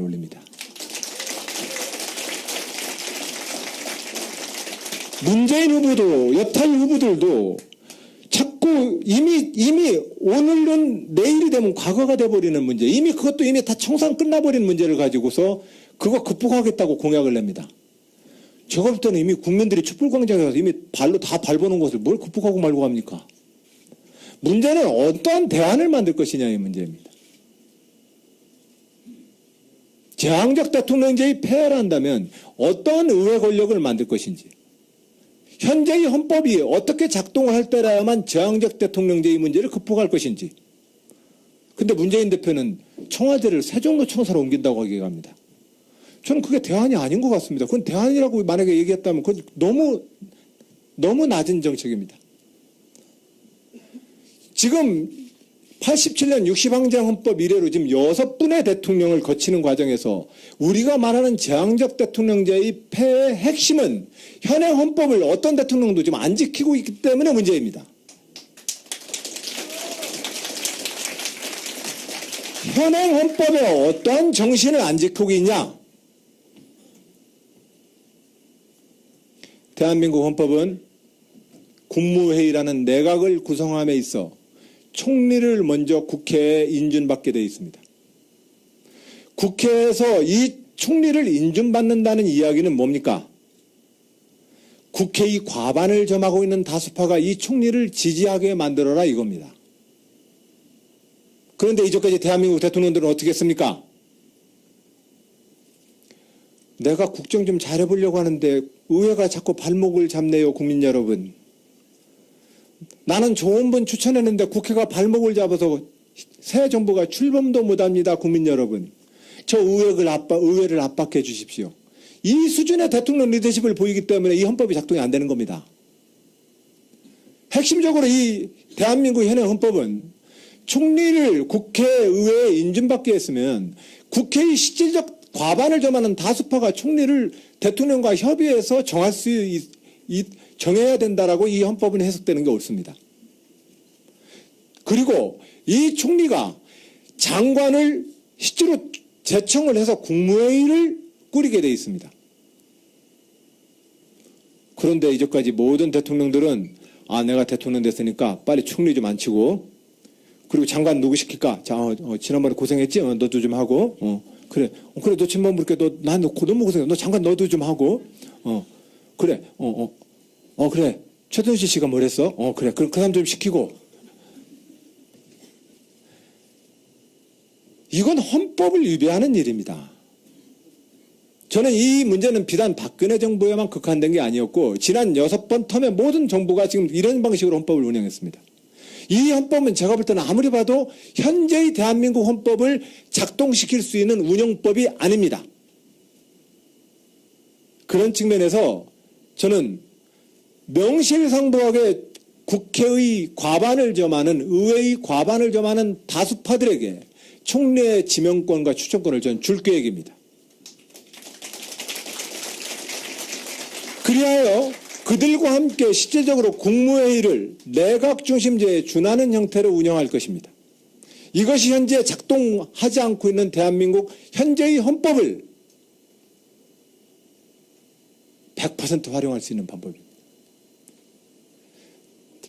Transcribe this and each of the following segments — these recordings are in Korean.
올립니다. 문재인 후보도 여타의 후보들도 자꾸 이미 오늘은 내일이 되면 과거가 돼버리는 문제, 이미 그것도 이미 다 청산 끝나버린 문제를 가지고서 그거 극복하겠다고 공약을 냅니다. 제가 볼 때는 이미 국민들이 촛불광장에 가서 이미 발로 다 밟아놓은 것을 뭘 극복하고 말고 합니까? 문제는 어떠한 대안을 만들 것이냐의 문제입니다. 제왕적 대통령제의 폐해를 한다면 어떠한 의회 권력을 만들 것인지, 현재의 헌법이 어떻게 작동을 할 때라야만 제왕적 대통령제의 문제를 극복할 것인지. 근데 문재인 대표는 청와대를 세종로청사로 옮긴다고 얘기합니다. 저는 그게 대안이 아닌 것 같습니다. 그건 대안이라고 만약에 얘기했다면 그건 너무 낮은 정책입니다. 지금 87년 60항쟁 헌법 이래로 지금 6분의 대통령을 거치는 과정에서 우리가 말하는 제왕적 대통령제의 폐해의 핵심은 현행 헌법을 어떤 대통령도 지금 안 지키고 있기 때문에 문제입니다. 현행 헌법에 어떠한 정신을 안 지키고 있냐? 대한민국 헌법은 국무회의라는 내각을 구성함에 있어 총리를 먼저 국회에 인준받게 되어 있습니다. 국회에서 이 총리를 인준받는다는 이야기는 뭡니까? 국회의 과반을 점하고 있는 다수파가 이 총리를 지지하게 만들어라 이겁니다. 그런데 이제까지 대한민국 대통령들은 어떻게 했습니까? 내가 국정 좀 잘해보려고 하는데 의회가 자꾸 발목을 잡네요, 국민 여러분. 나는 좋은 분 추천했는데 국회가 발목을 잡아서 새 정부가 출범도 못합니다, 국민 여러분. 저 의회를 압박해 주십시오. 이 수준의 대통령 리더십을 보이기 때문에 이 헌법이 작동이 안 되는 겁니다. 핵심적으로 이 대한민국 현행 헌법은 총리를 국회의회에 인준받게 했으면 국회의 실질적 과반을 점하는 다수파가 총리를 대통령과 협의해서 정해야 된다라고 이 헌법은 해석되는 게 옳습니다. 그리고 이 총리가 장관을 실제로 제청을 해서 국무회의를 꾸리게 돼 있습니다. 그런데 이제까지 모든 대통령들은 내가 대통령 됐으니까 빨리 총리 좀 앉히고, 그리고 장관 누구 시킬까? 지난번에 고생했지? 너도 좀 하고, 그래 너 친구 물게 너무 고생했어. 너 장관 너도 좀 하고, 그래 최순실 씨가 뭘 했어? 그래 그 사람 좀 시키고. 이건 헌법을 위배하는 일입니다. 저는 이 문제는 비단 박근혜 정부에만 국한된 게 아니었고 지난 6번 텀의 모든 정부가 지금 이런 방식으로 헌법을 운영했습니다. 이 헌법은 제가 볼 때는 아무리 봐도 현재의 대한민국 헌법을 작동시킬 수 있는 운영법이 아닙니다. 그런 측면에서 저는 명실상부하게 국회의 과반을 점하는, 의회의 과반을 점하는 다수파들에게 총리의 지명권과 추천권을 저는 줄 계획입니다. 그리하여 그들과 함께 실질적으로 국무회의를 내각 중심제에 준하는 형태로 운영할 것입니다. 이것이 현재 작동하지 않고 있는 대한민국 현재의 헌법을 100% 활용할 수 있는 방법입니다.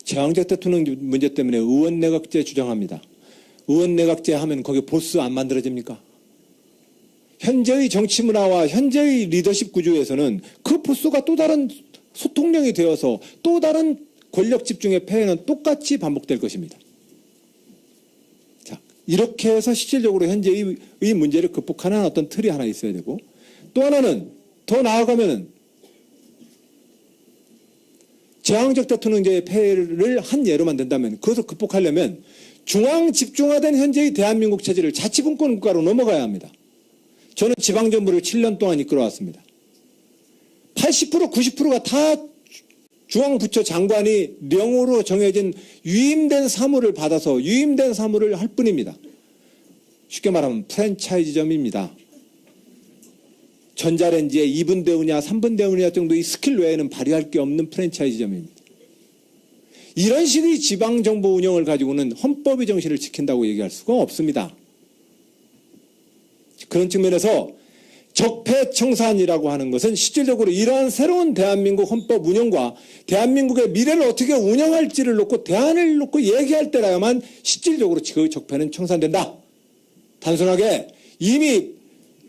제왕적 대통령 문제 때문에 의원내각제 주장합니다. 의원내각제 하면 거기 보스 안 만들어집니까? 현재의 정치 문화와 현재의 리더십 구조에서는 그 보스가 또 다른 소통령이 되어서 또 다른 권력 집중의 폐해는 똑같이 반복될 것입니다. 자, 이렇게 해서 실질적으로 현재의 문제를 극복하는 어떤 틀이 하나 있어야 되고, 또 하나는 더 나아가면은 제왕적 대통령제의 폐해를 한 예로만 된다면 그것을 극복하려면 중앙 집중화된 현재의 대한민국 체제를 자치분권 국가로 넘어가야 합니다. 저는 지방정부를 7년 동안 이끌어왔습니다. 80% 90%가 다 중앙부처 장관이 명으로 정해진 위임된 사무를 받아서 위임된 사무를 할 뿐입니다. 쉽게 말하면 프랜차이즈점입니다. 전자레인지에 2분 데우냐 3분 데우냐 정도의 스킬 외에는 발휘할 게 없는 프랜차이즈점입니다. 이런 식의 지방정부 운영을 가지고는 헌법의 정신을 지킨다고 얘기할 수가 없습니다. 그런 측면에서 적폐청산이라고 하는 것은 실질적으로 이러한 새로운 대한민국 헌법 운영과 대한민국의 미래를 어떻게 운영할지를 놓고 대안을 놓고 얘기할 때라야만 실질적으로 그 적폐는 청산된다. 단순하게 이미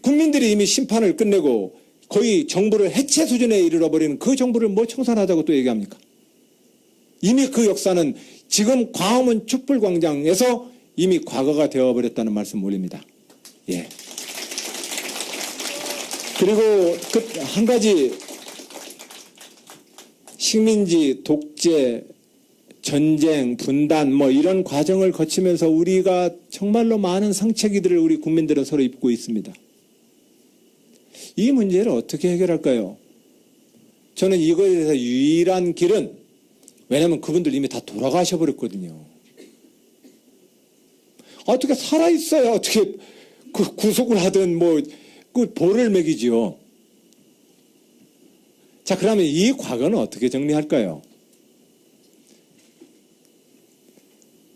국민들이 이미 심판을 끝내고 거의 정부를 해체 수준에 이르러버리는 그 정부를 뭐 청산하자고 또 얘기합니까? 이미 그 역사는 지금 광화문 촛불광장에서 이미 과거가 되어버렸다는 말씀 올립니다. 예. 그리고 한 가지 식민지, 독재, 전쟁, 분단 뭐 이런 과정을 거치면서 우리가 정말로 많은 상처기들을 우리 국민들은 서로 입고 있습니다. 이 문제를 어떻게 해결할까요? 저는 이거에 대해서 유일한 길은, 왜냐하면 그분들 이미 다 돌아가셔 버렸거든요. 어떻게 살아있어야 어떻게 구속을 하든 뭐 그 벌을 매기지요. 자, 그러면 이 과거는 어떻게 정리할까요?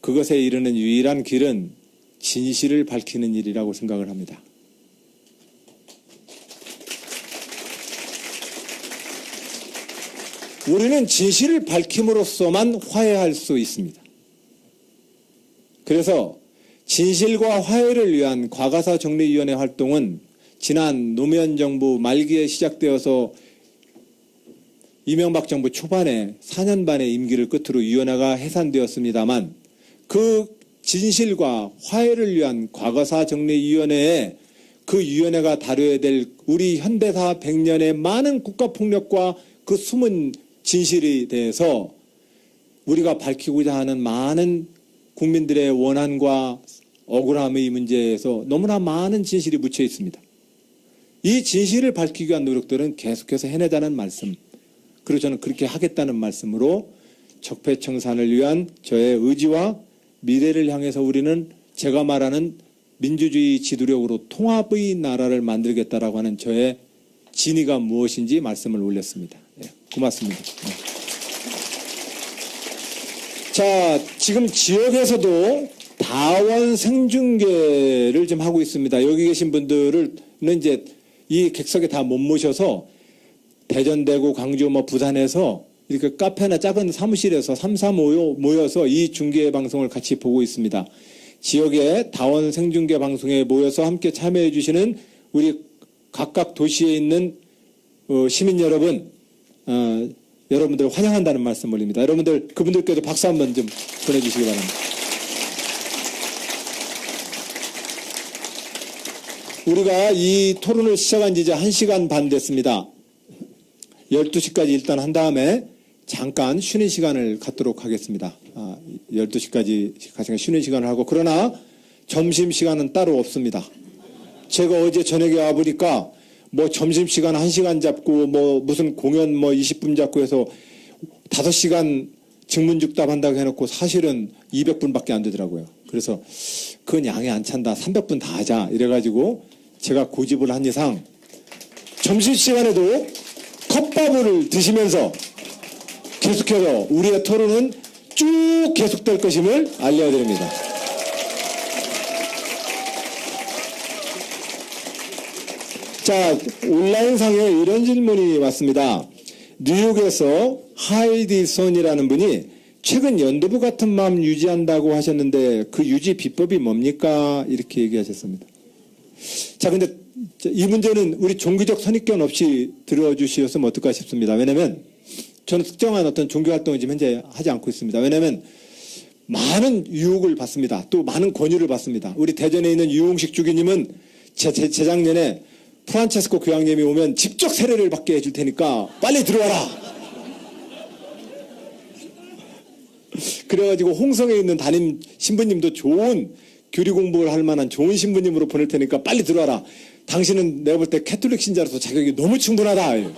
그것에 이르는 유일한 길은 진실을 밝히는 일이라고 생각을 합니다. 우리는 진실을 밝힘으로써만 화해할 수 있습니다. 그래서 진실과 화해를 위한 과거사 정리위원회 활동은 지난 노무현 정부 말기에 시작되어서 이명박 정부 초반에 4년 반의 임기를 끝으로 위원회가 해산되었습니다만, 그 진실과 화해를 위한 과거사 정리위원회에 그 위원회가 다뤄야 될 우리 현대사 100년의 많은 국가폭력과 그 숨은 진실에 대해서 우리가 밝히고자 하는 많은 국민들의 원한과 억울함의 문제에서 너무나 많은 진실이 묻혀 있습니다. 이 진실을 밝히기 위한 노력들은 계속해서 해내자는 말씀, 그리고 저는 그렇게 하겠다는 말씀으로 적폐청산을 위한 저의 의지와 미래를 향해서 우리는 제가 말하는 민주주의 지도력으로 통합의 나라를 만들겠다라고 하는 저의 진의가 무엇인지 말씀을 올렸습니다. 네, 고맙습니다. 네. 자, 지금 지역에서도 다원 생중계를 좀 하고 있습니다. 여기 계신 분들은 이제 이 객석에 다 못 모셔서 대전, 대구, 광주, 부산에서 이렇게 카페나 작은 사무실에서 3-4 모여서 이 중계 방송을 같이 보고 있습니다. 지역의 다원 생중계 방송에 모여서 함께 참여해 주시는 우리 각각 도시에 있는 시민 여러분, 여러분들 환영한다는 말씀 올립니다. 여러분들, 그분들께도 박수 한번 좀 보내주시기 바랍니다. 우리가 이 토론을 시작한 지 이제 1시간 반 됐습니다. 12시까지 일단 한 다음에 잠깐 쉬는 시간을 갖도록 하겠습니다. 12시까지 가장 쉬는 시간을 하고, 그러나 점심시간은 따로 없습니다. 제가 어제 저녁에 와보니까 점심시간 1시간 잡고 무슨 공연 20분 잡고 해서 5시간 증문즉답 한다고 해놓고 사실은 200분밖에 안 되더라고요. 그래서 그건 양이 안 찬다. 300분 다 하자. 이래가지고 제가 고집을 한 이상 점심시간에도 컵밥을 드시면서 계속해서 우리의 토론은 쭉 계속될 것임을 알려드립니다. 자, 온라인상에 이런 질문이 왔습니다. 뉴욕에서 하이디 손이라는 분이 최근 연두부 같은 마음 유지한다고 하셨는데 그 유지 비법이 뭡니까? 이렇게 얘기하셨습니다. 자, 근데 이 문제는 우리 종교적 선입견 없이 들어주셨으면 어떨까 싶습니다. 왜냐하면 저는 특정한 어떤 종교활동을 지금 현재 하지 않고 있습니다. 왜냐하면 많은 유혹을 받습니다. 또 많은 권유를 받습니다. 우리 대전에 있는 유홍식 주기님은 재작년에 프란체스코 교황님이 오면 직접 세례를 받게 해줄 테니까 빨리 들어와라. 그래가지고 홍성에 있는 담임 신부님도 좋은 교리 공부를 할 만한 좋은 신부님으로 보낼 테니까 빨리 들어와라. 당신은 내가 볼 때 캐톨릭 신자로서 자격이 너무 충분하다.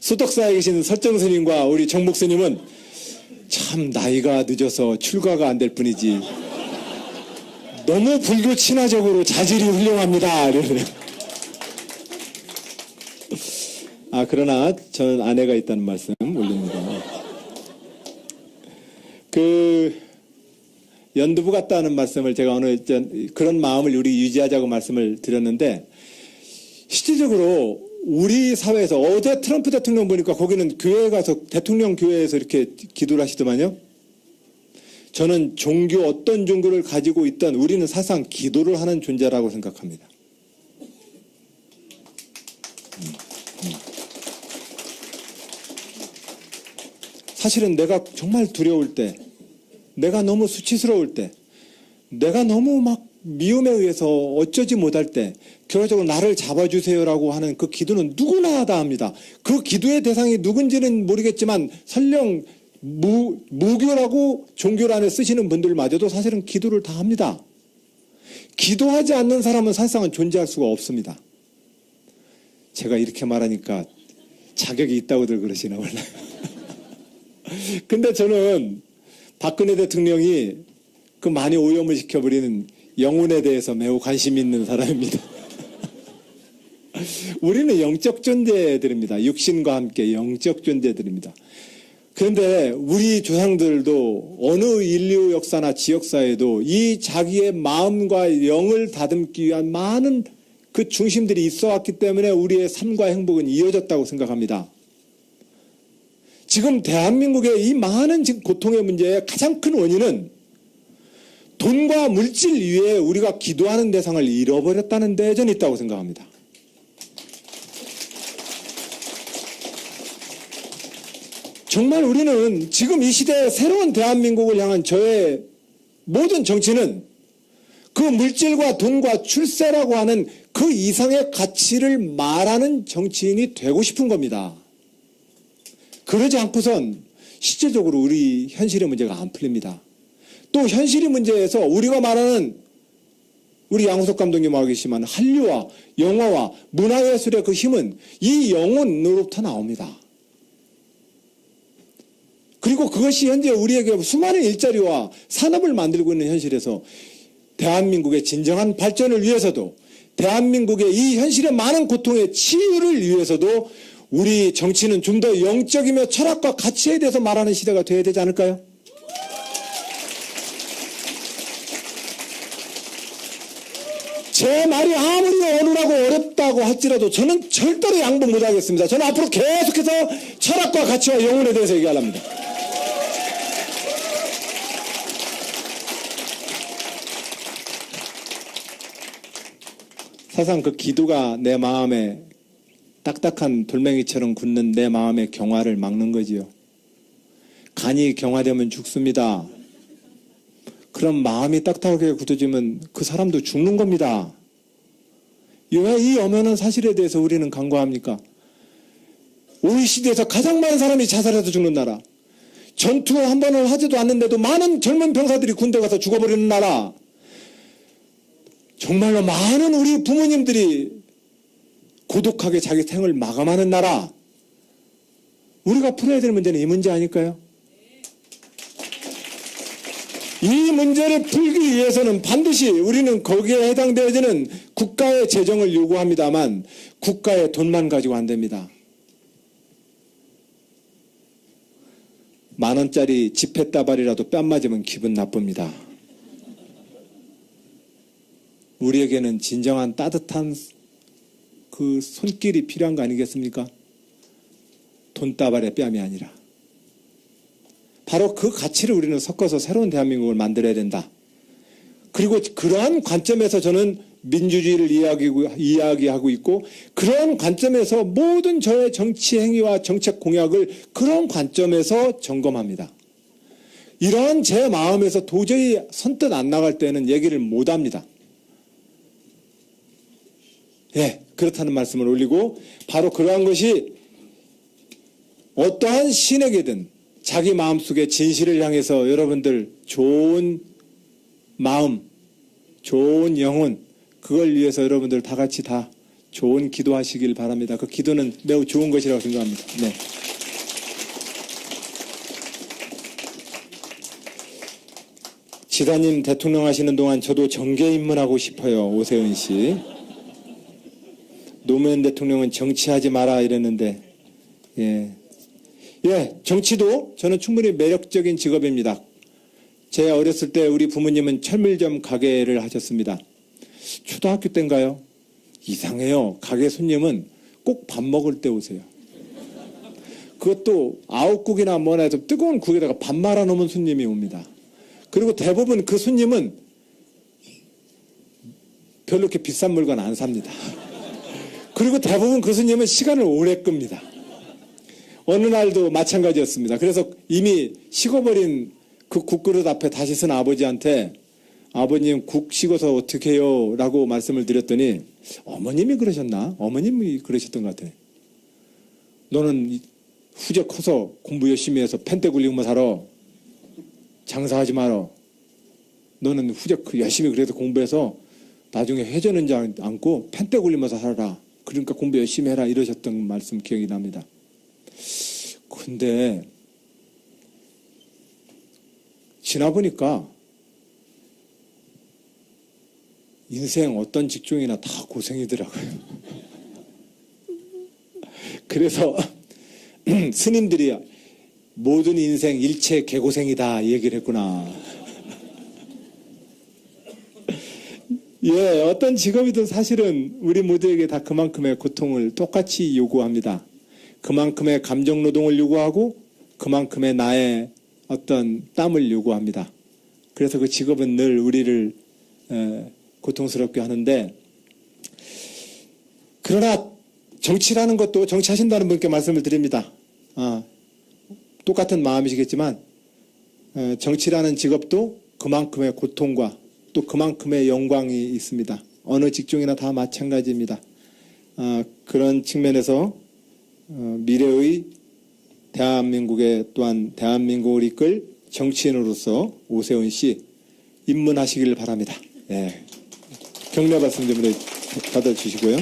수덕사에 계신 설정 스님과 우리 정목 스님은 참 나이가 늦어서 출가가 안 될 뿐이지 너무 불교 친화적으로 자질이 훌륭합니다. 그러나 저는 아내가 있다는 말씀 올립니다. 연두부 같다는 말씀을 제가 오늘 그런 마음을 우리 유지하자고 말씀을 드렸는데, 실질적으로 우리 사회에서 어제 트럼프 대통령 보니까 거기는 교회에 가서 대통령 교회에서 이렇게 기도를 하시더만요. 저는 어떤 종교를 가지고 있던 우리는 사실상 기도를 하는 존재라고 생각합니다. 사실은 내가 정말 두려울 때, 내가 너무 수치스러울 때, 내가 너무 막 미움에 의해서 어쩌지 못할 때, 결과적으로 나를 잡아주세요라고 하는 그 기도는 누구나 다 합니다. 그 기도의 대상이 누군지는 모르겠지만 설령 무교라고 종교를 안에 쓰시는 분들마저도 사실은 기도를 다 합니다. 기도하지 않는 사람은 사실상은 존재할 수가 없습니다. 제가 이렇게 말하니까 자격이 있다고들 그러시나 몰라요. 근데 저는 박근혜 대통령이 그 많이 오염을 시켜버리는 영혼에 대해서 매우 관심 있는 사람입니다. 우리는 영적 존재들입니다. 육신과 함께 영적 존재들입니다. 그런데 우리 조상들도 어느 인류 역사나 지역사에도 이 자기의 마음과 영을 다듬기 위한 많은 그 중심들이 있어 왔기 때문에 우리의 삶과 행복은 이어졌다고 생각합니다. 지금 대한민국의 이 많은 고통의 문제의 가장 큰 원인은 돈과 물질 위에 우리가 기도하는 대상을 잃어버렸다는 데 저는 있다고 생각합니다. 정말 우리는 지금 이 시대의 새로운 대한민국을 향한 저의 모든 정치는 그 물질과 돈과 출세라고 하는 그 이상의 가치를 말하는 정치인이 되고 싶은 겁니다. 그러지 않고선 실질적으로 우리 현실의 문제가 안 풀립니다. 또 현실의 문제에서 우리가 말하는 우리 양우석 감독님 말하고 계시지만 한류와 영화와 문화예술의 그 힘은 이 영혼으로부터 나옵니다. 그리고 그것이 현재 우리에게 수많은 일자리와 산업을 만들고 있는 현실에서 대한민국의 진정한 발전을 위해서도 대한민국의 이 현실의 많은 고통의 치유를 위해서도 우리 정치는 좀 더 영적이며 철학과 가치에 대해서 말하는 시대가 되어야 되지 않을까요? 제 말이 아무리 어눌하고 어렵다고 할지라도 저는 절대로 양보 못하겠습니다. 저는 앞으로 계속해서 철학과 가치와 영혼에 대해서 얘기하랍니다. 사실상 그 기도가 내 마음에 딱딱한 돌멩이처럼 굳는 내 마음의 경화를 막는 거지요. 간이 경화되면 죽습니다. 그럼 마음이 딱딱하게 굳어지면 그 사람도 죽는 겁니다. 왜 이 엄연한 사실에 대해서 우리는 간과합니까? OECD에서 가장 많은 사람이 자살해서 죽는 나라, 전투 한 번을 하지도 않는데도 많은 젊은 병사들이 군대 가서 죽어버리는 나라, 정말로 많은 우리 부모님들이 고독하게 자기 생을 마감하는 나라, 우리가 풀어야 될 문제는 이 문제 아닐까요? 이 문제를 풀기 위해서는 반드시 우리는 거기에 해당되어지는 국가의 재정을 요구합니다만 국가의 돈만 가지고 안 됩니다. 10,000원짜리 지폐다발이라도 뺨 맞으면 기분 나쁩니다. 우리에게는 진정한 따뜻한 그 손길이 필요한 거 아니겠습니까? 돈다발의 뺨이 아니라. 바로 그 가치를 우리는 섞어서 새로운 대한민국을 만들어야 된다. 그리고 그러한 관점에서 저는 민주주의를 이야기하고 있고, 그런 관점에서 모든 저의 정치 행위와 정책 공약을 그런 관점에서 점검합니다. 이러한 제 마음에서 도저히 선뜻 안 나갈 때는 얘기를 못합니다. 예, 그렇다는 말씀을 올리고, 바로 그러한 것이 어떠한 신에게든 자기 마음속에 진실을 향해서 여러분들 좋은 마음, 좋은 영혼, 그걸 위해서 여러분들 다 같이 다 좋은 기도하시길 바랍니다. 그 기도는 매우 좋은 것이라고 생각합니다. 네. 지사님 대통령 하시는 동안 저도 정계 입문하고 싶어요. 오세훈 씨. 노무현 대통령은 정치하지 마라 이랬는데, 예, 정치도 저는 충분히 매력적인 직업입니다. 제 어렸을 때 우리 부모님은 철물점 가게를 하셨습니다. 초등학교 때인가요? 이상해요. 가게 손님은 꼭 밥 먹을 때 오세요. 그것도 아욱국이나 뭐나 해서 뜨거운 국에다가 밥 말아 놓으면 손님이 옵니다. 그리고 대부분 그 손님은 별로 이렇게 비싼 물건 안 삽니다. 그리고 대부분 그 손님은 시간을 오래 끕니다. 어느 날도 마찬가지였습니다. 그래서 이미 식어버린 그 국그릇 앞에 다시 쓴 아버지한테 아버님 국 식어서 어떻게 해요? 라고 말씀을 드렸더니 어머님이 그러셨나? 어머님이 그러셨던 것 같아요. 너는 후적 커서 공부 열심히 해서 펜대 굴리고만 살아. 장사하지 마라. 너는 후적 열심히 그래서 공부해서 나중에 회전은 않고 펜대 굴리면서 살아라. 그러니까 공부 열심히 해라. 이러셨던 말씀 기억이 납니다. 근데 지나보니까 인생 어떤 직종이나 다 고생이더라고요. 그래서 스님들이 모든 인생 일체 개고생이다 얘기를 했구나. 예, 어떤 직업이든 사실은 우리 모두에게 다 그만큼의 고통을 똑같이 요구합니다. 그만큼의 감정 노동을 요구하고 그만큼의 나의 어떤 땀을 요구합니다. 그래서 그 직업은 늘 우리를 고통스럽게 하는데, 그러나 정치라는 것도 정치하신다는 분께 말씀을 드립니다. 똑같은 마음이시겠지만 정치라는 직업도 그만큼의 고통과 또 그만큼의 영광이 있습니다. 어느 직종이나 다 마찬가지입니다. 그런 측면에서 미래의 대한민국에 또한 대한민국을 이끌 정치인으로서 오세훈 씨 입문하시길 바랍니다. 예. 격려 말씀 좀 받아주시고요.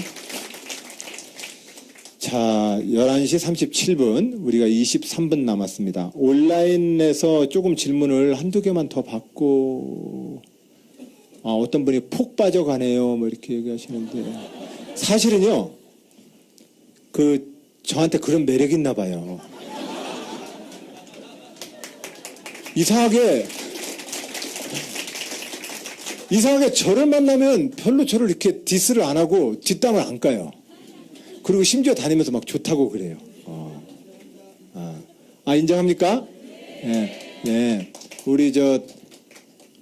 자, 11시 37분, 우리가 23분 남았습니다. 온라인에서 조금 질문을 한두 개만 더 받고, 어떤 분이 폭 빠져가네요. 뭐 이렇게 얘기하시는데. 사실은요, 저한테 그런 매력이 있나 봐요. 이상하게 저를 만나면 별로 저를 이렇게 디스를 안 하고 뒷담을 안 까요. 그리고 심지어 다니면서 막 좋다고 그래요. 인정합니까? 예. 예. 우리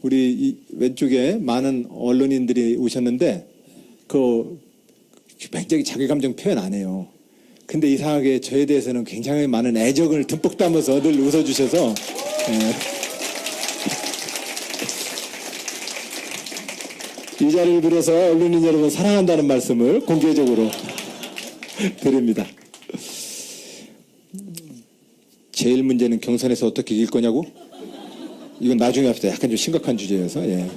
이 왼쪽에 많은 언론인들이 오셨는데, 굉장히 자기 감정 표현 안 해요. 근데 이상하게 저에 대해서는 굉장히 많은 애정을 듬뿍 담아서 늘 웃어주셔서, 이 자리를 빌어서 언론인 여러분 사랑한다는 말씀을 공개적으로 드립니다. 제일 문제는 경선에서 어떻게 이길 거냐고? 이건 나중에 합시다. 약간 좀 심각한 주제여서. 예.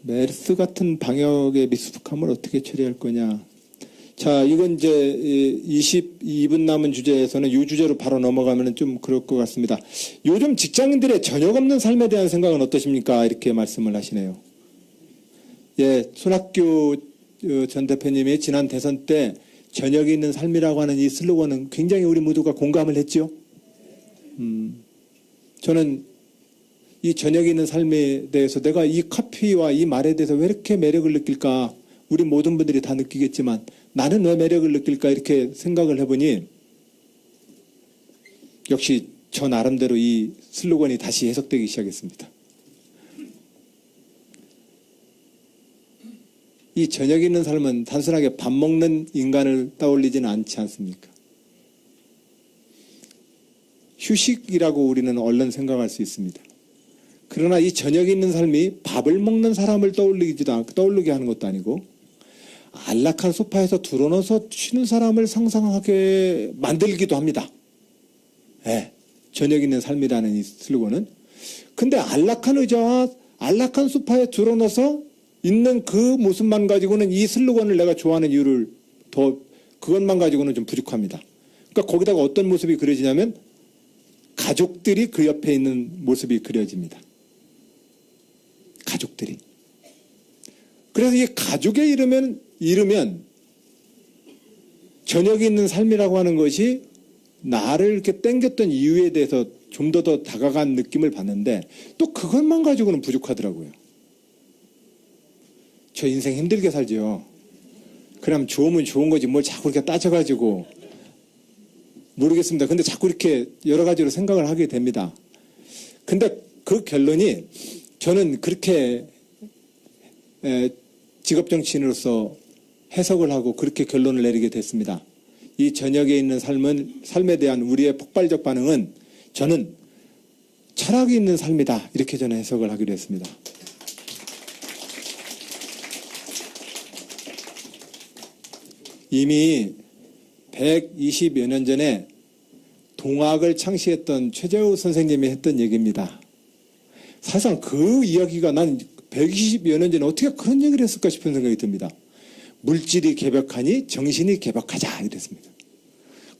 메르스 같은 방역의 미숙함을 어떻게 처리할 거냐. 자, 이건 이제 22분 남은 주제에서는 이 주제로 바로 넘어가면 좀 그럴 것 같습니다. 요즘 직장인들의 저녁 없는 삶에 대한 생각은 어떠십니까? 이렇게 말씀을 하시네요. 예, 손학규 전 대표님이 지난 대선 때 저녁이 있는 삶이라고 하는 이 슬로건은 굉장히 우리 모두가 공감을 했죠. 저는 이 저녁이 있는 삶에 대해서 내가 이 커피와 이 말에 대해서 왜 이렇게 매력을 느낄까? 우리 모든 분들이 다 느끼겠지만 나는 왜 매력을 느낄까? 이렇게 생각을 해보니 역시 저 나름대로 이 슬로건이 다시 해석되기 시작했습니다. 이 저녁 있는 삶은 단순하게 밥 먹는 인간을 떠올리지는 않지 않습니까? 휴식이라고 우리는 얼른 생각할 수 있습니다. 그러나 이 저녁 있는 삶이 밥을 먹는 사람을 떠올리게 하는 것도 아니고 안락한 소파에서 드러눠서 쉬는 사람을 상상하게 만들기도 합니다. 네, 저녁 있는 삶이라는 이 슬로건은. 근데 안락한 의자와 안락한 소파에 드러눠서 있는 그 모습만 가지고는 이 슬로건을 내가 좋아하는 이유를 그것만 가지고는 좀 부족합니다. 그러니까 거기다가 어떤 모습이 그려지냐면 가족들이 그 옆에 있는 모습이 그려집니다. 가족들이. 그래서 이 가족에 이르면 저녁이 있는 삶이라고 하는 것이 나를 이렇게 땡겼던 이유에 대해서 좀 더 다가간 느낌을 받는데 또 그것만 가지고는 부족하더라고요. 저 인생 힘들게 살지요. 그럼 좋으면 좋은 거지 뭘 자꾸 이렇게 따져가지고 모르겠습니다. 근데 자꾸 이렇게 여러 가지로 생각을 하게 됩니다. 근데 그 결론이 저는 그렇게 직업정치인으로서 해석을 하고 그렇게 결론을 내리게 됐습니다. 이 저녁에 있는 삶에 대한 우리의 폭발적 반응은 저는 철학이 있는 삶이다. 이렇게 저는 해석을 하기로 했습니다. 이미 120여 년 전에 동학을 창시했던 최재우 선생님이 했던 얘기입니다. 사실상 그 이야기가 난 120여 년 전에 어떻게 그런 얘기를 했을까 싶은 생각이 듭니다. 물질이 개벽하니 정신이 개벽하자 이랬습니다.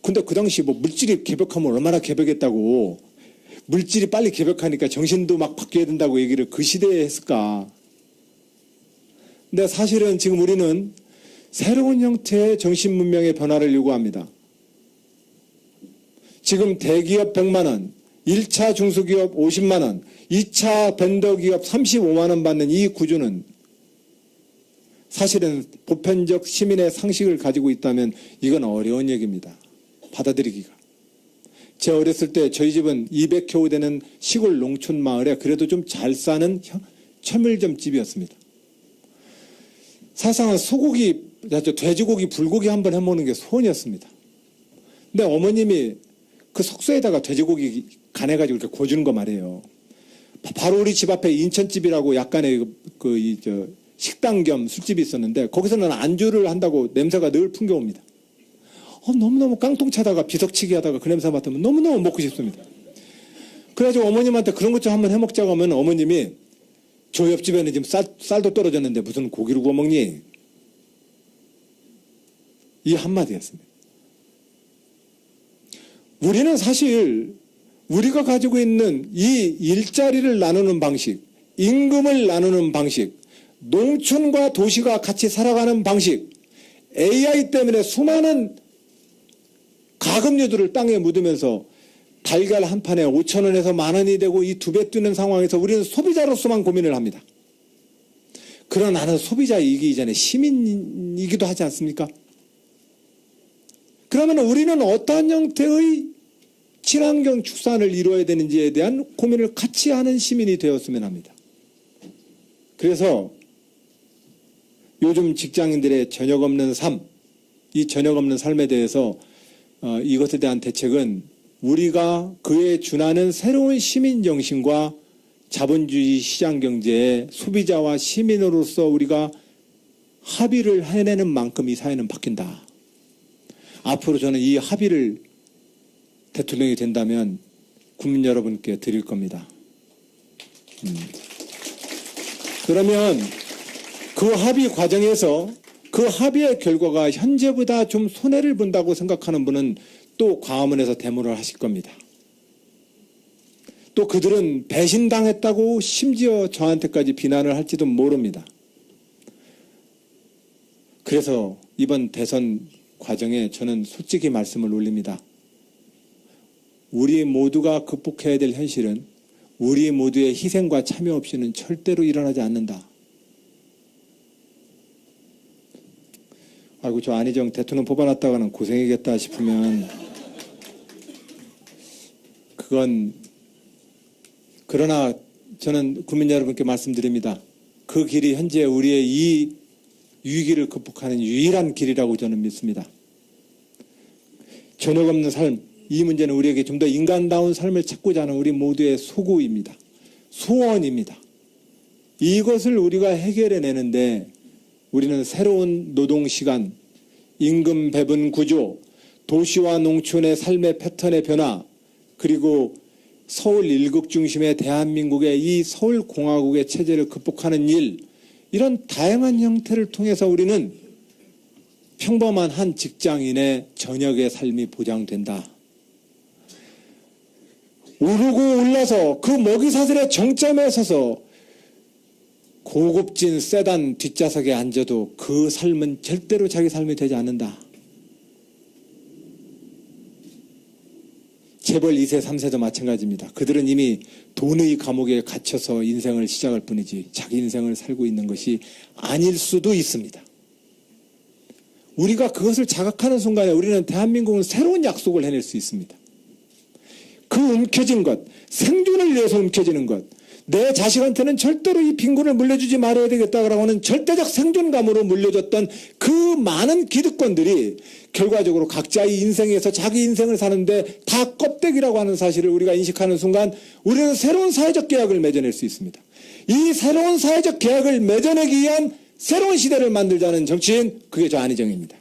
근데 그 당시 뭐 물질이 개벽하면 얼마나 개벽했다고 물질이 빨리 개벽하니까 정신도 막 바뀌어야 된다고 얘기를 그 시대에 했을까. 근데 사실은 지금 우리는 새로운 형태의 정신문명의 변화를 요구합니다. 지금 대기업 100만 원, 1차 중소기업 50만 원, 2차 벤더기업 35만 원 받는 이 구조는 사실은 보편적 시민의 상식을 가지고 있다면 이건 어려운 얘기입니다. 받아들이기가. 제 어렸을 때 저희 집은 200호 되는 시골 농촌 마을에 그래도 좀 잘 사는 철물점집이었습니다. 사실상 소고기, 돼지고기, 불고기 한번 해먹는 게 소원이었습니다. 근데 어머님이 그 석쇠에다가 돼지고기 간해가지고 이렇게 구워주는 거 말이에요. 바로 우리 집 앞에 인천집이라고 약간의 식당 겸 술집이 있었는데 거기서는 안주를 한다고 냄새가 늘 풍겨옵니다. 너무너무 깡통차다가 비석치기 하다가 그 냄새 맡으면 너무너무 먹고 싶습니다. 그래가지고 어머님한테 그런 것 좀 한번 해먹자고 하면 어머님이 저 옆집에는 지금 쌀도 떨어졌는데 무슨 고기를 구워 먹니? 이 한마디였습니다. 우리는 사실 우리가 가지고 있는 이 일자리를 나누는 방식, 임금을 나누는 방식, 농촌과 도시가 같이 살아가는 방식, AI 때문에 수많은 가금류들을 땅에 묻으면서 달걀 한 판에 5,000원에서 10,000원이 되고 이 2배 뛰는 상황에서 우리는 소비자로서만 고민을 합니다. 그러나 나는 소비자이기 이전에 시민이기도 하지 않습니까? 그러면 우리는 어떤 형태의 친환경 축산을 이루어야 되는지에 대한 고민을 같이 하는 시민이 되었으면 합니다. 그래서 요즘 직장인들의 저녁 없는 삶, 이 저녁 없는 삶에 대해서 이것에 대한 대책은 우리가 그에 준하는 새로운 시민정신과 자본주의 시장경제의 소비자와 시민으로서 우리가 합의를 해내는 만큼 이 사회는 바뀐다. 앞으로 저는 이 합의를 대통령이 된다면 국민 여러분께 드릴 겁니다. 그러면 그 합의 과정에서 그 합의의 결과가 현재보다 좀 손해를 본다고 생각하는 분은 또 광화문에서 데모를 하실 겁니다. 또 그들은 배신당했다고 심지어 저한테까지 비난을 할지도 모릅니다. 그래서 이번 대선 과정에 저는 솔직히 말씀을 올립니다. 우리 모두가 극복해야 될 현실은 우리 모두의 희생과 참여 없이는 절대로 일어나지 않는다. 아이고 저 안희정 대통령 뽑아놨다가는 고생이겠다 싶으면 그건 그러나 저는 국민 여러분께 말씀드립니다. 그 길이 현재 우리의 이 위기를 극복하는 유일한 길이라고 저는 믿습니다. 저녁 없는 삶, 이 문제는 우리에게 좀 더 인간다운 삶을 찾고자 하는 우리 모두의 소구입니다. 소원입니다. 이것을 우리가 해결해내는데 우리는 새로운 노동시간, 임금 배분 구조, 도시와 농촌의 삶의 패턴의 변화, 그리고 서울 일극 중심의 대한민국의 이 서울공화국의 체제를 극복하는 일, 이런 다양한 형태를 통해서 우리는 평범한 한 직장인의 저녁의 삶이 보장된다. 오르고 올라서 그 먹이사슬의 정점에 서서 고급진 세단 뒷좌석에 앉아도 그 삶은 절대로 자기 삶이 되지 않는다. 재벌 2세, 3세도 마찬가지입니다. 그들은 이미 돈의 감옥에 갇혀서 인생을 시작할 뿐이지 자기 인생을 살고 있는 것이 아닐 수도 있습니다. 우리가 그것을 자각하는 순간에 우리는 대한민국은 새로운 약속을 해낼 수 있습니다. 그 움켜진 것, 생존을 위해서 움켜지는 것, 내 자식한테는 절대로 이 빈곤을 물려주지 말아야 되겠다라고 하는 절대적 생존감으로 물려줬던 그 많은 기득권들이 결과적으로 각자의 인생에서 자기 인생을 사는데 다 껍데기라고 하는 사실을 우리가 인식하는 순간 우리는 새로운 사회적 계약을 맺어낼 수 있습니다. 이 새로운 사회적 계약을 맺어내기 위한 새로운 시대를 만들자는 정치인, 그게 저 안희정입니다.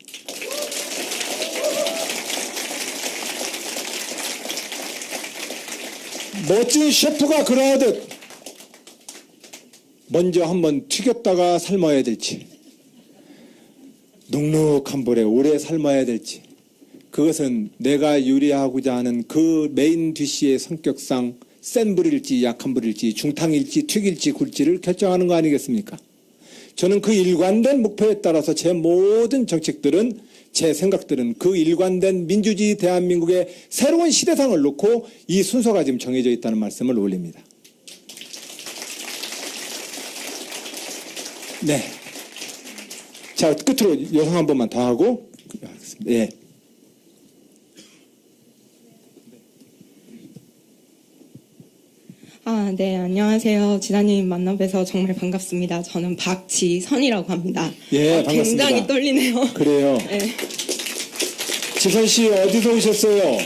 멋진 셰프가 그러하듯 먼저 한번 튀겼다가 삶아야 될지, 눅눅한 불에 오래 삶아야 될지, 그것은 내가 요리하고자 하는 그 메인 디쉬의 성격상 센 불일지 약한 불일지 중탕일지 튀길지 굴지를 결정하는 거 아니겠습니까? 저는 그 일관된 목표에 따라서 제 모든 정책들은, 제 생각들은 그 일관된 민주주의 대한민국의 새로운 시대상을 놓고 이 순서가 지금 정해져 있다는 말씀을 올립니다. 네. 자, 끝으로 여성 한 번만 더 하고 하겠습니다. 예. 네, 안녕하세요. 지사님 만나 뵈서 정말 반갑습니다. 저는 박지선이라고 합니다. 예, 반갑습니다. 굉장히 떨리네요. 그래요. 네. 지선 씨 어디서 오셨어요?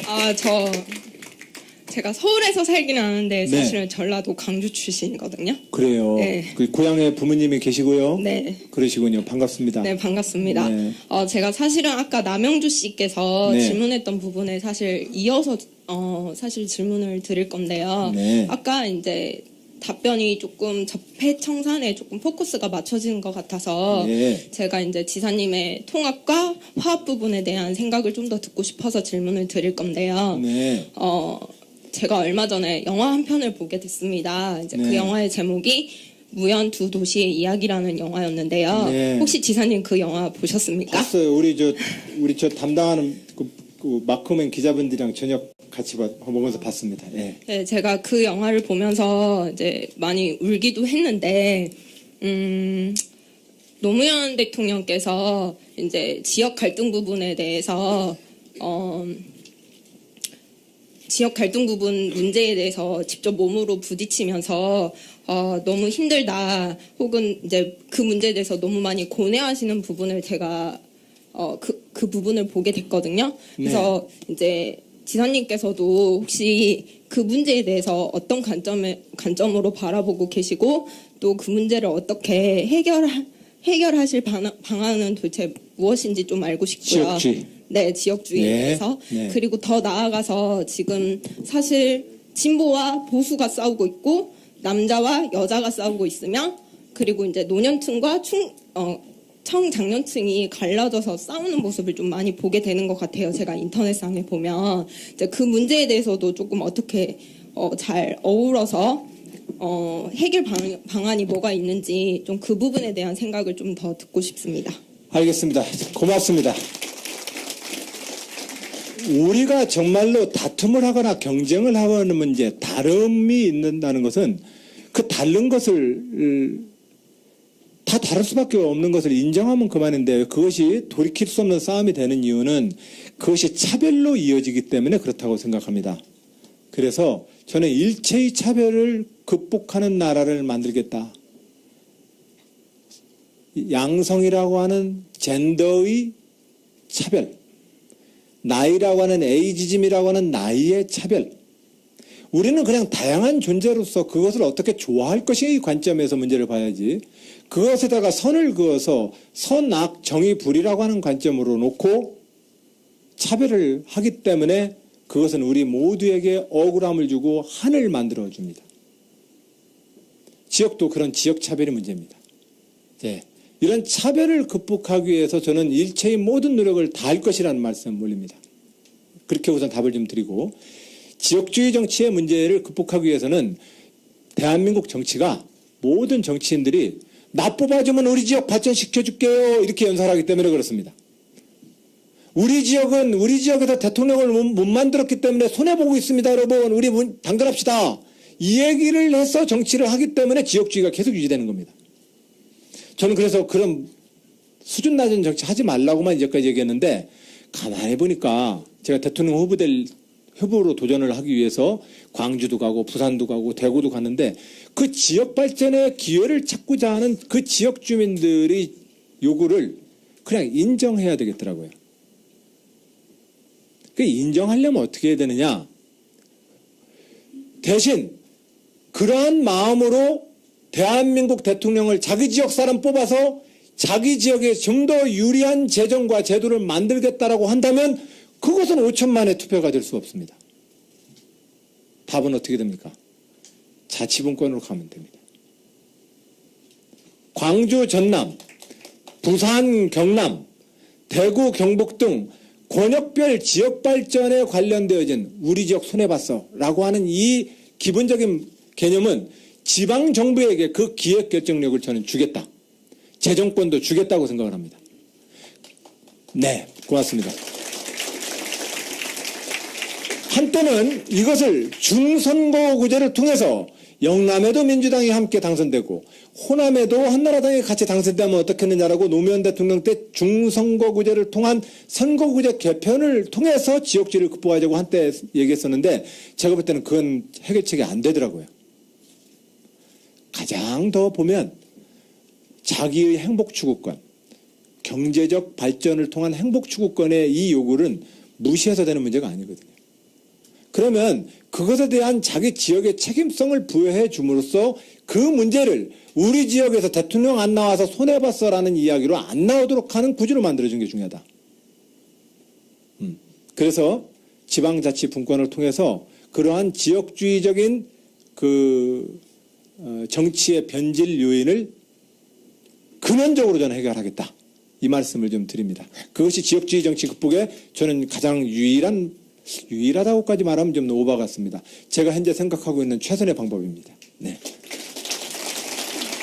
제가 서울에서 살기는 하는데 네. 사실은 전라도 강주 출신이거든요. 그래요. 네. 그 고향에 부모님이 계시고요. 네. 그러시군요. 반갑습니다. 네, 반갑습니다. 네. 제가 사실은 아까 남영주 씨께서 네. 질문했던 부분에 사실 이어서 사실 질문을 드릴 건데요. 네. 아까 이제 답변이 조금 적폐 청산에 조금 포커스가 맞춰지는 것 같아서 네. 제가 이제 지사님의 통합과 화합 부분에 대한 생각을 좀 더 듣고 싶어서 질문을 드릴 건데요. 네. 제가 얼마 전에 영화 한 편을 보게 됐습니다. 이제 네. 그 영화의 제목이 무연 두 도시의 이야기라는 영화였는데요. 네. 혹시 지사님 그 영화 보셨습니까? 봤어요. 우리 저 담당하는 그 마크맨 기자분들이랑 저녁 같이 먹으면서 봤습니다. 예. 네, 제가 그 영화를 보면서 이제 많이 울기도 했는데, 노무현 대통령께서 이제 지역 갈등 부분에 대해서, 지역 갈등 부분 문제에 대해서 직접 몸으로 부딪히면서, 너무 힘들다, 혹은 이제 그 문제에 대해서 너무 많이 고뇌하시는 부분을 제가, 그 부분을 보게 됐거든요. 그래서 이제 지사님께서도 혹시 그 문제에 대해서 어떤 관점으로 바라보고 계시고 또 그 문제를 어떻게 해결하실 방안은 도대체 무엇인지 좀 알고 싶고요. 지역주의. 네, 지역주의에 네. 대해서. 네. 그리고 더 나아가서 지금 사실 진보와 보수가 싸우고 있고 남자와 여자가 싸우고 있으며 그리고 이제 노년층과 청장년층이 갈라져서 싸우는 모습을 좀 많이 보게 되는 것 같아요. 제가 인터넷상에 보면 이제 그 문제에 대해서도 조금 어떻게 잘 어우러서 해결 방안이 뭐가 있는지 좀 그 부분에 대한 생각을 좀 더 듣고 싶습니다. 알겠습니다. 고맙습니다. 우리가 정말로 다툼을 하거나 경쟁을 하는 문제, 다름이 있는다는 것은 그 다른 것을 다 다를 수밖에 없는 것을 인정하면 그만인데 그것이 돌이킬 수 없는 싸움이 되는 이유는 그것이 차별로 이어지기 때문에 그렇다고 생각합니다. 그래서 저는 일체의 차별을 극복하는 나라를 만들겠다. 양성이라고 하는 젠더의 차별, 나이라고 하는 에이지즘이라고 하는 나이의 차별, 우리는 그냥 다양한 존재로서 그것을 어떻게 좋아할 것이 관점에서 문제를 봐야지 그것에다가 선을 그어서 선악 정의 불이라고 하는 관점으로 놓고 차별을 하기 때문에 그것은 우리 모두에게 억울함을 주고 한을 만들어줍니다. 지역도 그런 지역 차별이 문제입니다. 네. 이런 차별을 극복하기 위해서 저는 일체의 모든 노력을 다할 것이라는 말씀 올립니다. 그렇게 우선 답을 좀 드리고 지역주의 정치의 문제를 극복하기 위해서는 대한민국 정치가 모든 정치인들이 나 뽑아주면 우리 지역 발전시켜줄게요 이렇게 연설하기 때문에 그렇습니다. 우리 지역은 우리 지역에서 대통령을 못 만들었기 때문에 손해보고 있습니다. 여러분, 우리 단결합시다. 이 얘기를 해서 정치를 하기 때문에 지역주의가 계속 유지되는 겁니다. 저는 그래서 그런 수준 낮은 정치 하지 말라고만 이제까지 얘기했는데, 가만히 보니까 제가 대통령 후보로 도전을 하기 위해서 광주도 가고 부산도 가고 대구도 갔는데, 그 지역 발전의 기회를 찾고자 하는 그 지역 주민들의 요구를 그냥 인정해야 되겠더라고요. 그 인정하려면 어떻게 해야 되느냐? 대신 그러한 마음으로 대한민국 대통령을 자기 지역 사람 뽑아서 자기 지역에 좀 더 유리한 재정과 제도를 만들겠다라고 한다면 그것은 5천만의 투표가 될 수 없습니다. 답은 어떻게 됩니까? 자치분권으로 가면 됩니다. 광주, 전남, 부산, 경남, 대구, 경북 등 권역별 지역 발전에 관련되어진 우리 지역 손해봤어 라고 하는 이 기본적인 개념은 지방정부에게 그 기획결정력을 저는 주겠다. 재정권도 주겠다고 생각을 합니다. 네, 고맙습니다. 한때는 이것을 중선거구제를 통해서 영남에도 민주당이 함께 당선되고 호남에도 한나라당이 같이 당선되면 어떻겠느냐라고 노무현 대통령 때 중선거구제를 통한 선거구제 개편을 통해서 지역주의를 극복하자고 한때 얘기했었는데, 제가 볼 때는 그건 해결책이 안 되더라고요. 가장 더 보면 자기의 행복추구권, 경제적 발전을 통한 행복추구권의 이 요구는 무시해서 되는 문제가 아니거든요. 그러면 그것에 대한 자기 지역의 책임성을 부여해 줌으로써 그 문제를 우리 지역에서 대통령 안 나와서 손해봤어라는 이야기로 안 나오도록 하는 구조를 만들어주는 게 중요하다. 그래서 지방자치분권을 통해서 그러한 지역주의적인 그 정치의 변질 요인을 근원적으로 저는 해결하겠다. 이 말씀을 좀 드립니다. 그것이 지역주의 정치 극복에 저는 가장 유일하다고까지 말하면 좀 오바 같습니다. 제가 현재 생각하고 있는 최선의 방법입니다. 네.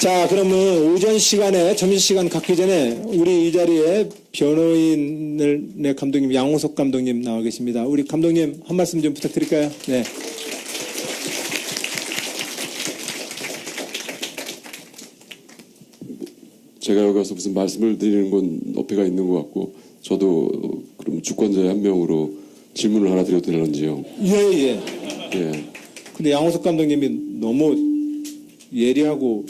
자, 그러면 오전 시간에 점심시간 갖기 전에 우리 이 자리에 변호인의 감독님 양호석 감독님 나와 계십니다. 우리 감독님 한 말씀 좀 부탁드릴까요? 네. 제가 여기 와서 무슨 말씀을 드리는 건 어폐가 있는 것 같고, 저도 그럼 주권자의 한 명으로 질문을 하나 드려도 되는지요? 예. 예. 근데 양호석 감독님이 너무 예리하고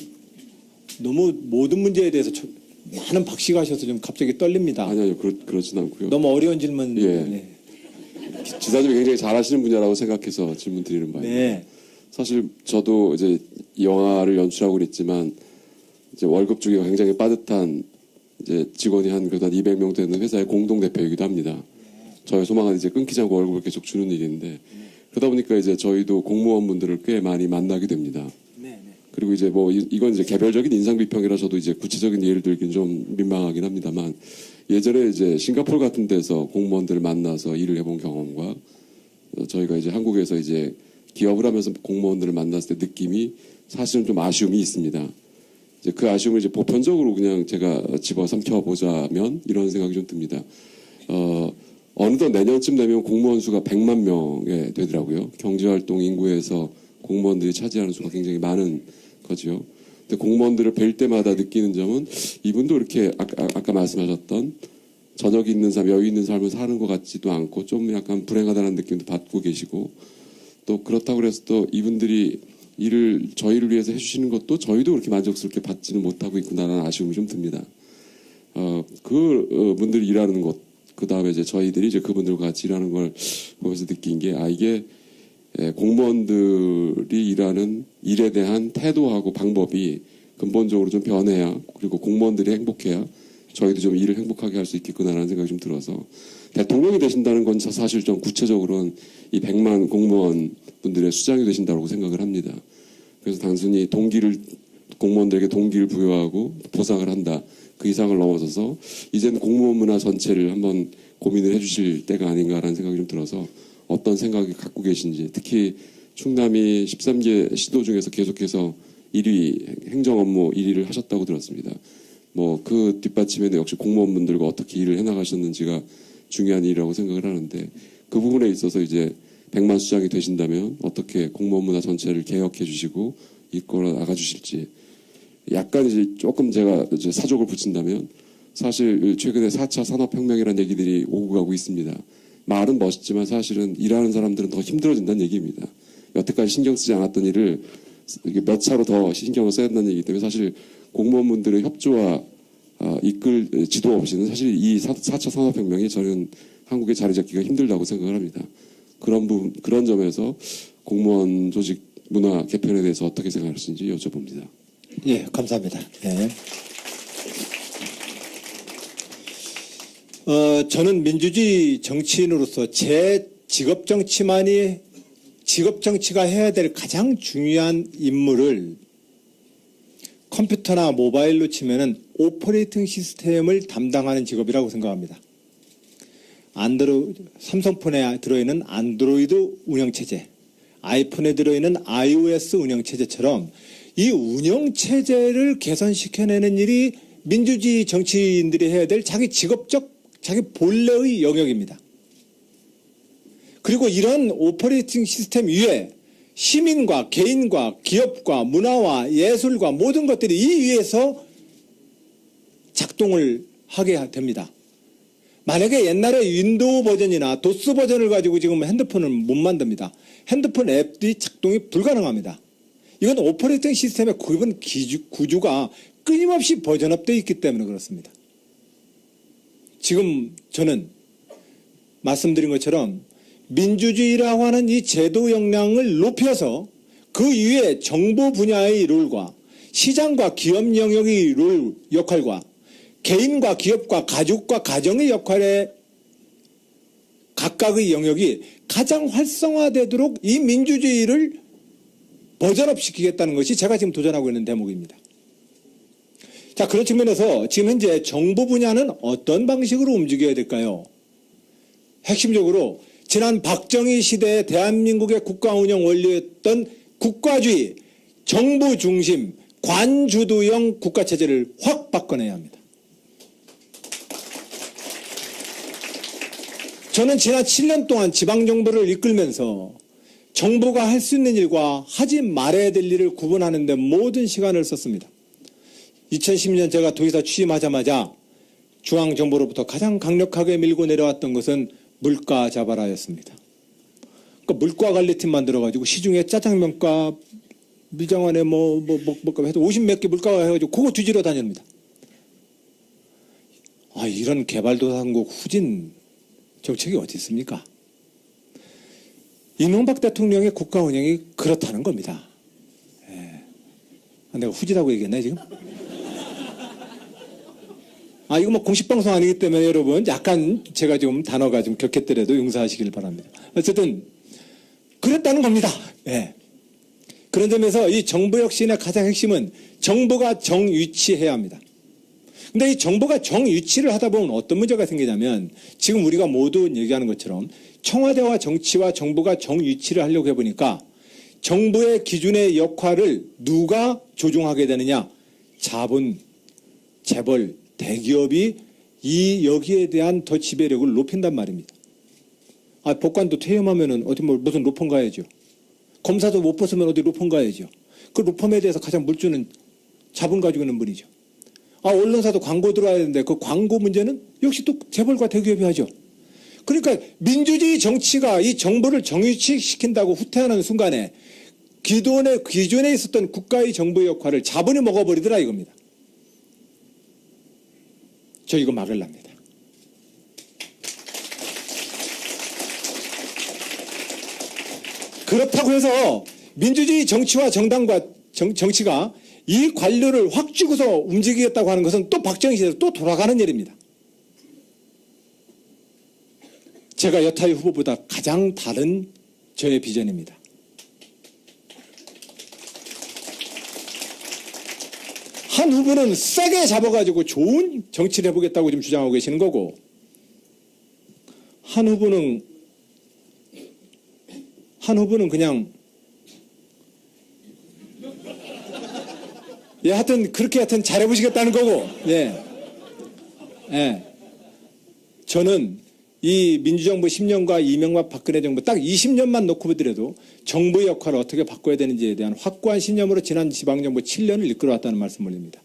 너무 모든 문제에 대해서 많은 박씨가 하셔서 좀 갑자기 떨립니다. 아니요, 그렇진 않고요. 너무 어려운 질문. 예. 네. 지사님이 굉장히 잘하시는 분야라고 생각해서 질문 드리는 바입니다. 네. 사실 저도 이제 영화를 연출하고 있지만 이제 월급 주기가 굉장히 빠듯한 이제 직원이 그래도 한 200명 되는 회사의 공동 대표이기도 합니다. 저의 소망은 이제 끊기지 않고 월급을 계속 주는 일인데, 그러다 보니까 이제 저희도 공무원분들을 꽤 많이 만나게 됩니다. 그리고 이제 뭐 이건 이제 개별적인 인상 비평이라 저도 이제 구체적인 예를 들긴 좀 민망하긴 합니다만, 예전에 이제 싱가포르 같은 데서 공무원들을 만나서 일을 해본 경험과 저희가 이제 한국에서 이제 기업을 하면서 공무원들을 만났을 때 느낌이 사실은 좀 아쉬움이 있습니다. 이제 그 아쉬움을 이제 보편적으로 그냥 제가 집어삼켜 보자면 이런 생각이 좀 듭니다. 어느덧 내년쯤 되면 공무원 수가 100만 명에 되더라고요. 경제활동 인구에서 공무원들이 차지하는 수가 굉장히 많은 거죠. 근데 공무원들을 뵐 때마다 느끼는 점은 이분도 이렇게 아까 말씀하셨던 저녁이 있는 삶, 여유 있는 삶을 사는 것 같지도 않고 좀 약간 불행하다는 느낌도 받고 계시고, 또 그렇다고 해서 또 이분들이 저희를 위해서 해주시는 것도 저희도 그렇게 만족스럽게 받지는 못하고 있구나라는 아쉬움이 좀 듭니다. 분들이 일하는 곳, 그 다음에 이제 저희들이 이제 그분들과 같이 일하는 걸 보면서 느낀 게, 이게 공무원들이 일하는 일에 대한 태도하고 방법이 근본적으로 좀 변해야, 그리고 공무원들이 행복해야 저희도 좀 일을 행복하게 할 수 있겠구나라는 생각이 좀 들어서, 대통령이 되신다는 건 사실 좀 구체적으로는 이 100만 공무원 분들의 수장이 되신다고 생각을 합니다. 그래서 단순히 공무원들에게 동기를 부여하고 보상을 한다, 그 이상을 넘어서서 이제는 공무원 문화 전체를 한번 고민을 해주실 때가 아닌가라는 생각이 좀 들어서, 어떤 생각이 갖고 계신지, 특히 충남이 13개 시도 중에서 계속해서 1위 행정 업무 1위를 하셨다고 들었습니다. 뭐 그 뒷받침에는 역시 공무원분들과 어떻게 일을 해나가셨는지가 중요한 일이라고 생각을 하는데 그 부분에 있어서 이제 백만 수장이 되신다면 어떻게 공무원 문화 전체를 개혁해 주시고 이끌어 나가 주실지 약간 이제 조금 제가 이제 사족을 붙인다면 사실 최근에 4차 산업혁명이라는 얘기들이 오고 가고 있습니다. 말은 멋있지만 사실은 일하는 사람들은 더 힘들어진다는 얘기입니다. 여태까지 신경 쓰지 않았던 일을 몇 차로 더 신경을 써야 된다는 얘기이기 때문에 사실 공무원분들의 협조와 이끌 지도 없이는 사실 이 4차 산업혁명이 저는 한국에 자리 잡기가 힘들다고 생각을 합니다. 그런 점에서 공무원 조직 문화 개편에 대해서 어떻게 생각하시는지 여쭤봅니다. 예, 감사합니다. 예. 저는 민주주의 정치인으로서 제 직업 정치가 해야 될 가장 중요한 임무를 컴퓨터나 모바일로 치면은 오퍼레이팅 시스템을 담당하는 직업이라고 생각합니다. 삼성폰에 들어있는 안드로이드 운영체제, 아이폰에 들어있는 iOS 운영체제처럼 이 운영체제를 개선시켜내는 일이 민주주의 정치인들이 해야 될 자기 본래의 영역입니다. 그리고 이런 오퍼레이팅 시스템 위에 시민과 개인과 기업과 문화와 예술과 모든 것들이 이 위에서 작동을 하게 됩니다. 만약에 옛날에 윈도우 버전이나 도스 버전을 가지고 지금 핸드폰을 못 만듭니다. 핸드폰 앱이 작동이 불가능합니다. 이건 오퍼레이팅 시스템의 기본 구조가 끊임없이 버전업되어 있기 때문에 그렇습니다. 지금 저는 말씀드린 것처럼 민주주의라고 하는 이 제도 역량을 높여서 그 위에 정보 분야의 롤과 시장과 기업 영역의 역할과 개인과 기업과 가족과 가정의 역할의 각각의 영역이 가장 활성화되도록 이 민주주의를 버전업시키겠다는 것이 제가 지금 도전하고 있는 대목입니다. 자, 그런 측면에서 지금 현재 정보 분야는 어떤 방식으로 움직여야 될까요? 핵심적으로 지난 박정희 시대의 대한민국의 국가 운영 원리였던 국가주의, 정부 중심, 관주도형 국가체제를 확 바꿔내야 합니다. 저는 지난 7년 동안 지방정부를 이끌면서 정부가 할 수 있는 일과 하지 말아야 될 일을 구분하는 데 모든 시간을 썼습니다. 2010년 제가 도의사 취임하자마자 중앙정부로부터 가장 강력하게 밀고 내려왔던 것은 물가 자발화였습니다. 그러니까 물가 관리팀 만들어가지고 시중에 짜장면값, 미장원에 뭐값 해도 50몇 개 물가가 해가지고 그거 뒤지러 다닙니다. 아, 이런 개발도상국 후진 정책이 어디 있습니까? 이명박 대통령의 국가 운영이 그렇다는 겁니다. 예. 내가 후지라고 얘기했나 지금? 이거 뭐 공식 방송 아니기 때문에 여러분 약간 제가 좀 단어가 좀 격했더라도 용서하시길 바랍니다. 어쨌든 그랬다는 겁니다. 예. 그런 점에서 이 정부 혁신의 가장 핵심은 정부가 정유치해야 합니다. 근데 이 정부가 정유치를 하다 보면 어떤 문제가 생기냐면 지금 우리가 모두 얘기하는 것처럼 청와대와 정치와 정부가 정유치를 하려고 해보니까 정부의 기준의 역할을 누가 조종하게 되느냐? 자본, 재벌, 대기업이 여기에 대한 더 지배력을 높인단 말입니다. 법관도 퇴임하면은 어디 무슨 로펌 가야죠. 검사도 못 벗으면 어디 로펌 가야죠. 그 로펌에 대해서 가장 물주는 자본 가지고 있는 분이죠. 언론사도 광고 들어와야 되는데 그 광고 문제는 역시 또 재벌과 대기업이 하죠. 그러니까 민주주의 정치가 이 정부를 정유치시킨다고 후퇴하는 순간에 기존에 있었던 국가의 정부의 역할을 자본이 먹어버리더라 이겁니다. 저 이거 막으랍니다. 그렇다고 해서 민주주의 정치와 정당과 정치가 이 관료를 확 쥐고서 움직이겠다고 하는 것은 또 박정희 시대로 또 돌아가는 일입니다. 제가 여타의 후보보다 가장 다른 저의 비전입니다. 한 후보는 세게 잡아가지고 좋은 정치를 해보겠다고 지금 주장하고 계시는 거고, 한 후보는 그냥 하여튼 잘해보시겠다는 거고, 예. 저는 이 민주정부 10년과 이명박 박근혜 정부 딱 20년만 놓고 보더라도 정부의 역할을 어떻게 바꿔야 되는지에 대한 확고한 신념으로 지난 지방정부 7년을 이끌어왔다는 말씀을 올립니다.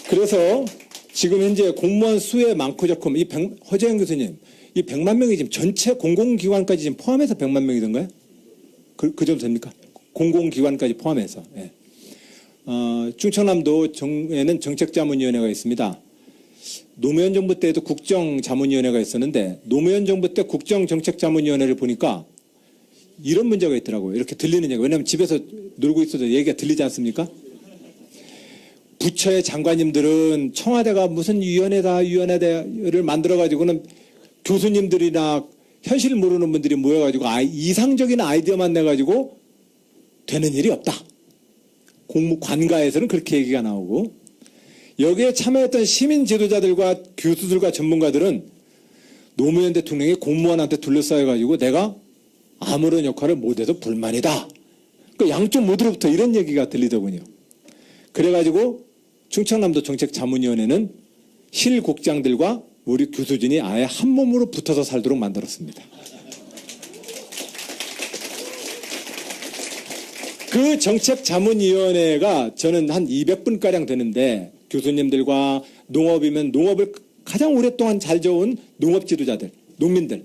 그래서 지금 현재 공무원 수의 많고 적고 허재영 교수님 이 100만 명이 지금 전체 공공기관까지 지금 포함해서 100만 명이던가요? 그 정도 됩니까? 공공기관까지 포함해서. 예. 충청남도에는 정책자문위원회가 있습니다. 노무현 정부 때에도 국정자문위원회가 있었는데 노무현 정부 때 국정정책자문위원회를 보니까 이런 문제가 있더라고요. 이렇게 들리는 얘기가. 왜냐하면 집에서 놀고 있어도 얘기가 들리지 않습니까? 부처의 장관님들은 청와대가 무슨 위원회를 만들어가지고는 교수님들이나 현실 모르는 분들이 모여가지고 이상적인 아이디어만 내가지고 되는 일이 없다. 관가에서는 그렇게 얘기가 나오고 여기에 참여했던 시민 지도자들과 교수들과 전문가들은 노무현 대통령이 공무원한테 둘러싸여가지고 내가 아무런 역할을 못해서 불만이다. 그러니까 양쪽 모두로부터 이런 얘기가 들리더군요. 그래가지고 충청남도 정책자문위원회는 실국장들과 우리 교수진이 아예 한 몸으로 붙어서 살도록 만들었습니다. 그 정책자문위원회가 저는 한 200분가량 되는데 교수님들과 농업이면 농업을 가장 오랫동안 잘 지어온 농업 지도자들, 농민들,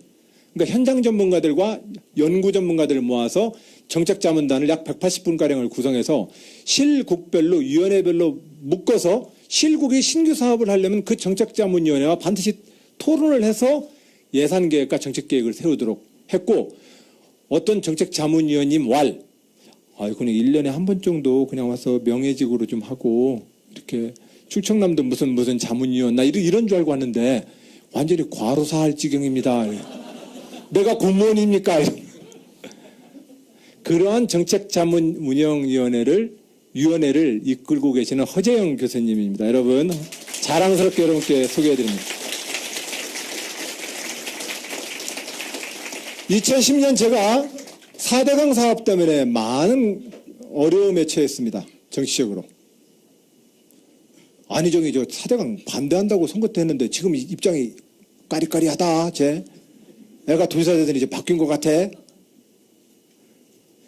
그러니까 현장 전문가들과 연구 전문가들을 모아서 정책자문단을 약 180분가량을 구성해서 실국별로 위원회별로 묶어서 실국이 신규 사업을 하려면 그 정책자문위원회와 반드시 토론을 해서 예산계획과 정책계획을 세우도록 했고 어떤 정책자문위원님 그냥 1년에 한 번 정도 그냥 와서 명예직으로 좀 하고 이렇게 충청남도 무슨 자문위원 나 이런 줄 알고 왔는데 완전히 과로사할 지경입니다. 내가 공무원입니까? 그러한 정책자문운영위원회를 이끌고 계시는 허재영 교수님입니다. 여러분 자랑스럽게 여러분께 소개해드립니다. 2010년 제가 4대강 사업 때문에 많은 어려움에 처했습니다. 정치적으로. 안희정이 4대강 반대한다고 선거 때 했는데 지금 입장이 까리까리하다. 애가 도지사되더니 이제 바뀐 것 같아.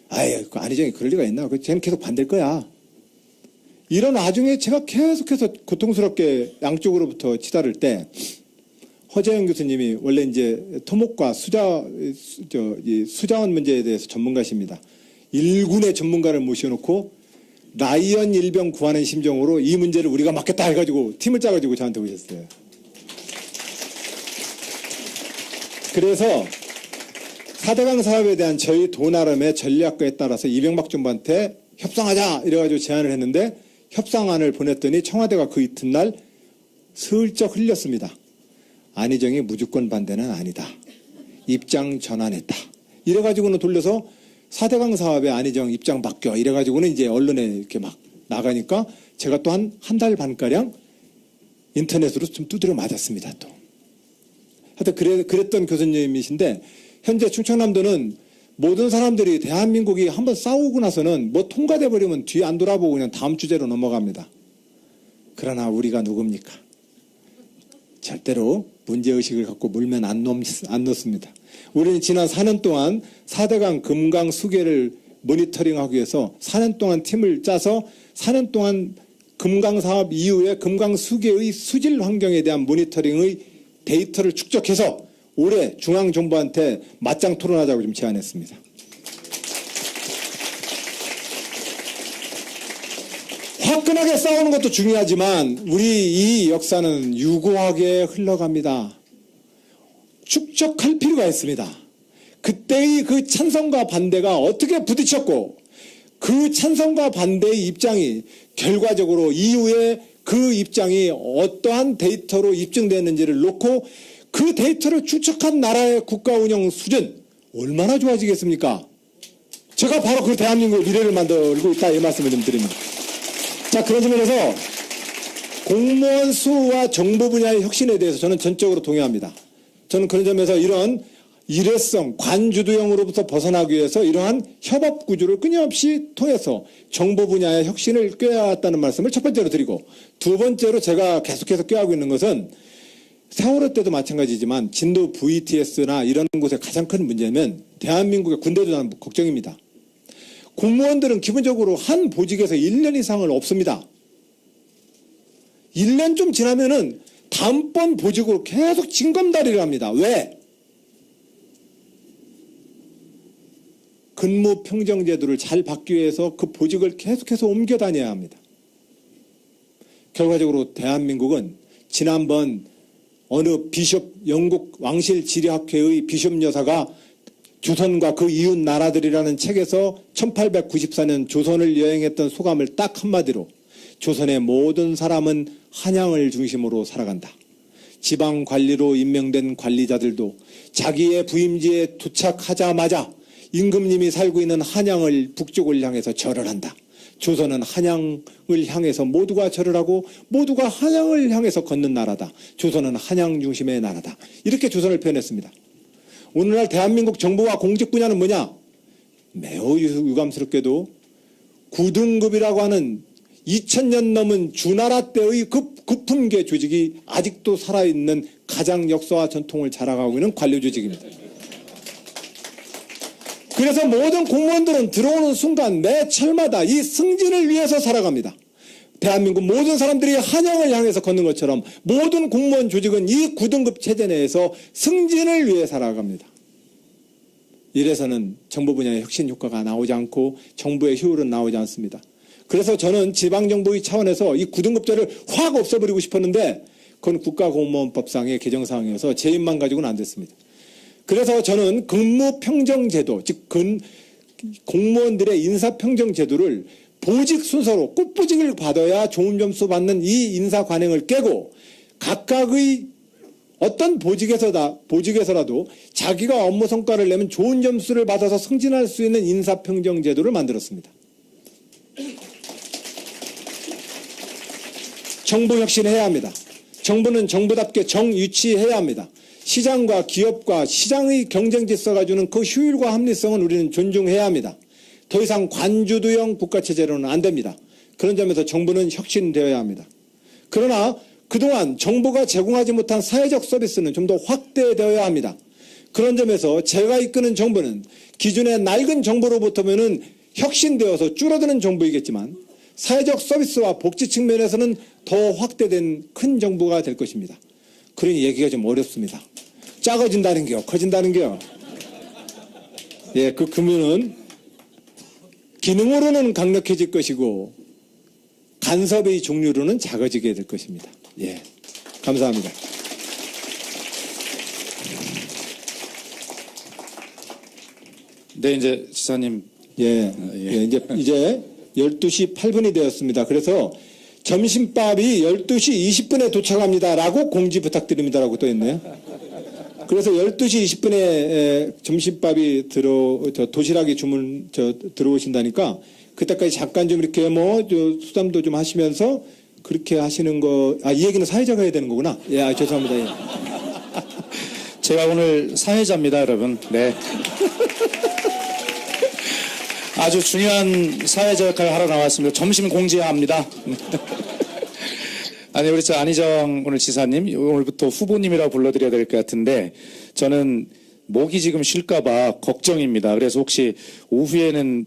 안희정이 그럴 리가 있나. 쟤는 계속 반대일 거야. 이런 와중에 제가 계속해서 고통스럽게 양쪽으로부터 치달을 때 허재영 교수님이 원래 이제 토목과 수자원 문제에 대해서 전문가십니다. 1군의 전문가를 모셔놓고 라이언 일병 구하는 심정으로 이 문제를 우리가 맡겠다 해가지고 팀을 짜가지고 저한테 오셨어요. 그래서 4대강 사업에 대한 저희 도나름의 전략과에 따라서 이명박 정부한테 협상하자 이래가지고 제안을 했는데 협상안을 보냈더니 청와대가 그 이튿날 슬쩍 흘렸습니다. 안희정이 무조건 반대는 아니다. 입장 전환했다. 이래가지고는 돌려서 4대강 사업에 안희정 입장 바뀌어. 이래가지고는 이제 언론에 이렇게 막 나가니까 제가 또 한 달 반가량 인터넷으로 좀 두드려 맞았습니다. 또. 하여튼 그랬던 교수님이신데 현재 충청남도는 모든 사람들이 대한민국이 한번 싸우고 나서는 뭐 통과돼 버리면 뒤 안 돌아보고 그냥 다음 주제로 넘어갑니다. 그러나 우리가 누굽니까? 절대로 문제의식을 갖고 물면 안 넣습니다. 우리는 지난 4년 동안 4대강 금강 수계를 모니터링하기 위해서 4년 동안 팀을 짜서 4년 동안 금강 사업 이후에 금강 수계의 수질 환경에 대한 모니터링의 데이터를 축적해서 올해 중앙정부한테 맞짱 토론하자고 좀 제안했습니다. 화끈하게 싸우는 것도 중요하지만 우리 이 역사는 유고하게 흘러갑니다. 축적할 필요가 있습니다. 그때의 그 찬성과 반대가 어떻게 부딪혔고 그 찬성과 반대의 입장이 결과적으로 이후에 그 입장이 어떠한 데이터로 입증됐는지를 놓고 그 데이터를 추적한 나라의 국가 운영 수준 얼마나 좋아지겠습니까? 제가 바로 그 대한민국의 미래를 만들고 있다 이 말씀을 좀 드립니다. 자, 그런 점에서 공무원 수와 정보 분야의 혁신에 대해서 저는 전적으로 동의합니다. 저는 그런 점에서 이런 일회성, 관주도형으로부터 벗어나기 위해서 이러한 협업 구조를 끊임없이 통해서 정보 분야의 혁신을 꾀해왔다는 말씀을 첫 번째로 드리고, 두 번째로 제가 계속해서 꾀하고 있는 것은 세월호 때도 마찬가지지만 진도 VTS나 이런 곳의 가장 큰 문제는 대한민국의 군대도 저는 걱정입니다. 공무원들은 기본적으로 한 보직에서 1년 이상을 없습니다. 1년 좀 지나면은 다음번 보직으로 계속 징검다리를 합니다. 왜? 근무 평정 제도를 잘 받기 위해서 그 보직을 계속해서 옮겨 다녀야 합니다. 결과적으로 대한민국은 지난번 어느 비숍, 영국 왕실 지리학회의 비숍 여사가 조선과 그 이웃 나라들이라는 책에서 1894년 조선을 여행했던 소감을 딱 한마디로, 조선의 모든 사람은 한양을 중심으로 살아간다. 지방 관리로 임명된 관리자들도 자기의 부임지에 도착하자마자 임금님이 살고 있는 한양을 북쪽을 향해서 절을 한다. 조선은 한양을 향해서 모두가 절을 하고 모두가 한양을 향해서 걷는 나라다. 조선은 한양 중심의 나라다. 이렇게 조선을 표현했습니다. 오늘날 대한민국 정부와 공직 분야는 뭐냐? 매우 유감스럽게도 9등급이라고 하는 2000년 넘은 주나라 때의 그 구품계 조직이 아직도 살아있는 가장 역사와 전통을 자랑하고 있는 관료 조직입니다. 그래서 모든 공무원들은 들어오는 순간 매 철마다 이 승진을 위해서 살아갑니다. 대한민국 모든 사람들이 한양을 향해서 걷는 것처럼 모든 공무원 조직은 이 9등급 체제 내에서 승진을 위해 살아갑니다. 이래서는 정부 분야의 혁신 효과가 나오지 않고 정부의 효율은 나오지 않습니다. 그래서 저는 지방정부의 차원에서 이 9등급제를 확 없애버리고 싶었는데 그건 국가공무원법상의 개정사항이어서 제 입만 가지고는 안 됐습니다. 그래서 저는 근무평정제도, 즉 공무원들의 인사평정제도를 보직 순서로 꽃보직을 받아야 좋은 점수 받는 이 인사관행을 깨고 각각의 어떤 보직에서라도 자기가 업무 성과를 내면 좋은 점수를 받아서 승진할 수 있는 인사평정제도를 만들었습니다. 정부 혁신해야 합니다. 정부는 정부답게 정유치해야 합니다. 시장과 기업과 시장의 경쟁 질서가 주는 그 효율과 합리성은 우리는 존중해야 합니다. 더 이상 관주도형 국가체제로는 안 됩니다. 그런 점에서 정부는 혁신되어야 합니다. 그러나 그동안 정부가 제공하지 못한 사회적 서비스는 좀 더 확대되어야 합니다. 그런 점에서 제가 이끄는 정부는 기존의 낡은 정부로부터는 혁신되어서 줄어드는 정부이겠지만 사회적 서비스와 복지 측면에서는 더 확대된 큰 정부가 될 것입니다. 그러니 얘기가 좀 어렵습니다. 작아진다는 게요, 커진다는 게요. 예, 그 금융은 기능으로는 강력해질 것이고 간섭의 종류로는 작아지게 될 것입니다. 예, 감사합니다. 네, 이제 지사님. 예, 이제 12시 8분이 되었습니다. 그래서 점심밥이 12시 20분에 도착합니다라고 공지 부탁드립니다라고 또 있네요. 그래서 12시 20분에 점심밥이 도시락이 들어오신다니까 그때까지 잠깐 좀 이렇게 수담도 좀 하시면서 그렇게 하시는 거, 이 얘기는 사회자가 해야 되는 거구나. 예, 죄송합니다. 예. 제가 오늘 사회자입니다, 여러분. 네. 아주 중요한 사회자 역할을 하러 나왔습니다. 점심 공지합니다. 아니, 우리 안희정 오늘 지사님, 오늘부터 후보님이라고 불러드려야 될 것 같은데, 저는 목이 지금 쉴까봐 걱정입니다. 그래서 혹시 오후에는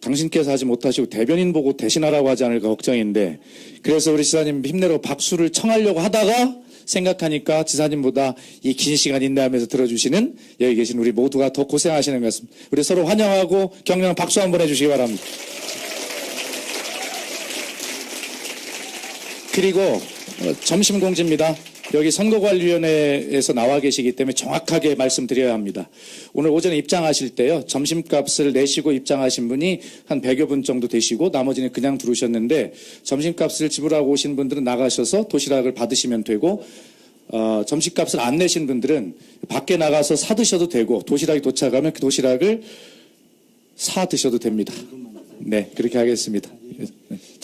당신께서 하지 못하시고 대변인 보고 대신하라고 하지 않을까 걱정인데, 그래서 우리 지사님 힘내라고 박수를 청하려고 하다가 생각하니까 지사님보다 이 긴 시간 인내하면서 들어주시는 여기 계신 우리 모두가 더 고생하시는 것 같습니다. 우리 서로 환영하고 격려한 박수 한번 해주시기 바랍니다. 그리고 점심 공지입니다. 여기 선거관리위원회에서 나와 계시기 때문에 정확하게 말씀드려야 합니다. 오늘 오전에 입장하실 때요, 점심값을 내시고 입장하신 분이 한 100여 분 정도 되시고 나머지는 그냥 들어오셨는데, 점심값을 지불하고 오신 분들은 나가셔서 도시락을 받으시면 되고, 점심값을 안 내신 분들은 밖에 나가서 사 드셔도 되고, 도시락이 도착하면 그 도시락을 사 드셔도 됩니다. 네, 그렇게 하겠습니다.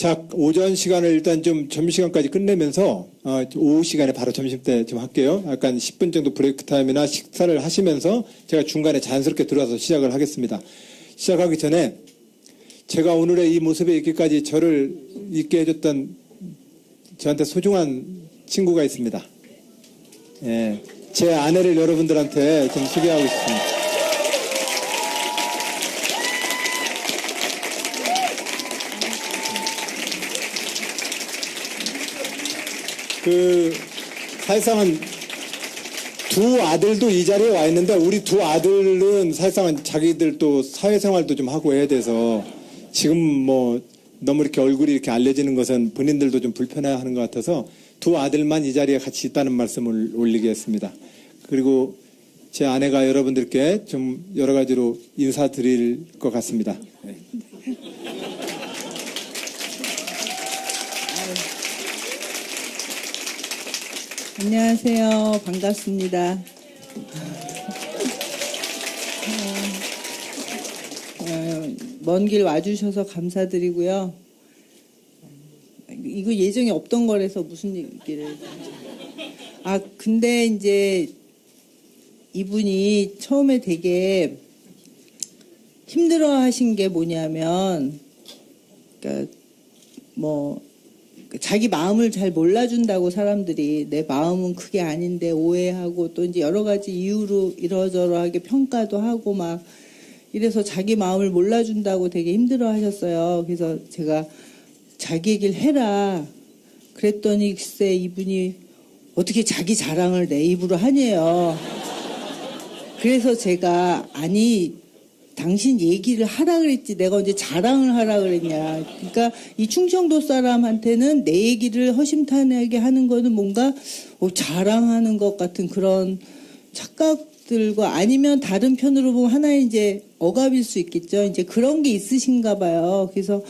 자, 오전 시간을 일단 좀 점심시간까지 끝내면서 오후 시간에 바로 점심때 좀 할게요. 약간 10분 정도 브레이크 타임이나 식사를 하시면서 제가 중간에 자연스럽게 들어와서 시작을 하겠습니다. 시작하기 전에 제가 오늘의 이 모습에 있기까지 저를 있게 해줬던 저한테 소중한 친구가 있습니다. 예, 제 아내를 여러분들한테 좀 소개하고 싶습니다. 사실상은 두 아들도 이 자리에 와 있는데 우리 두 아들은 사실상은 자기들 또 사회생활도 좀 하고 해야 돼서 지금 뭐 너무 이렇게 얼굴이 이렇게 알려지는 것은 본인들도 좀 불편해하는 것 같아서 두 아들만 이 자리에 같이 있다는 말씀을 올리겠습니다. 그리고 제 아내가 여러분들께 좀 여러 가지로 인사드릴 것 같습니다. 네. 안녕하세요. 반갑습니다. 먼 길 와주셔서 감사드리고요. 이거 예정에 없던 거라서 무슨 얘기를. 근데 이제 이분이 처음에 되게 힘들어 하신 게 뭐냐면, 그러니까 자기 마음을 잘 몰라준다고 사람들이 내 마음은 그게 아닌데 오해하고 또 이제 여러 가지 이유로 이러저러하게 평가도 하고 막 이래서 자기 마음을 몰라준다고 되게 힘들어 하셨어요. 그래서 제가 자기 얘기를 해라 그랬더니 글쎄 이분이 어떻게 자기 자랑을 내 입으로 하네요. 그래서 제가 당신 얘기를 하라 그랬지 내가 언제 자랑을 하라 그랬냐. 그러니까 이 충청도 사람한테는 내 얘기를 허심탄회하게 하는 거는 뭔가 자랑하는 것 같은 그런 착각들과 아니면 다른 편으로 보면 하나의 이제 억압일 수 있겠죠. 이제 그런 게 있으신가 봐요. 그래서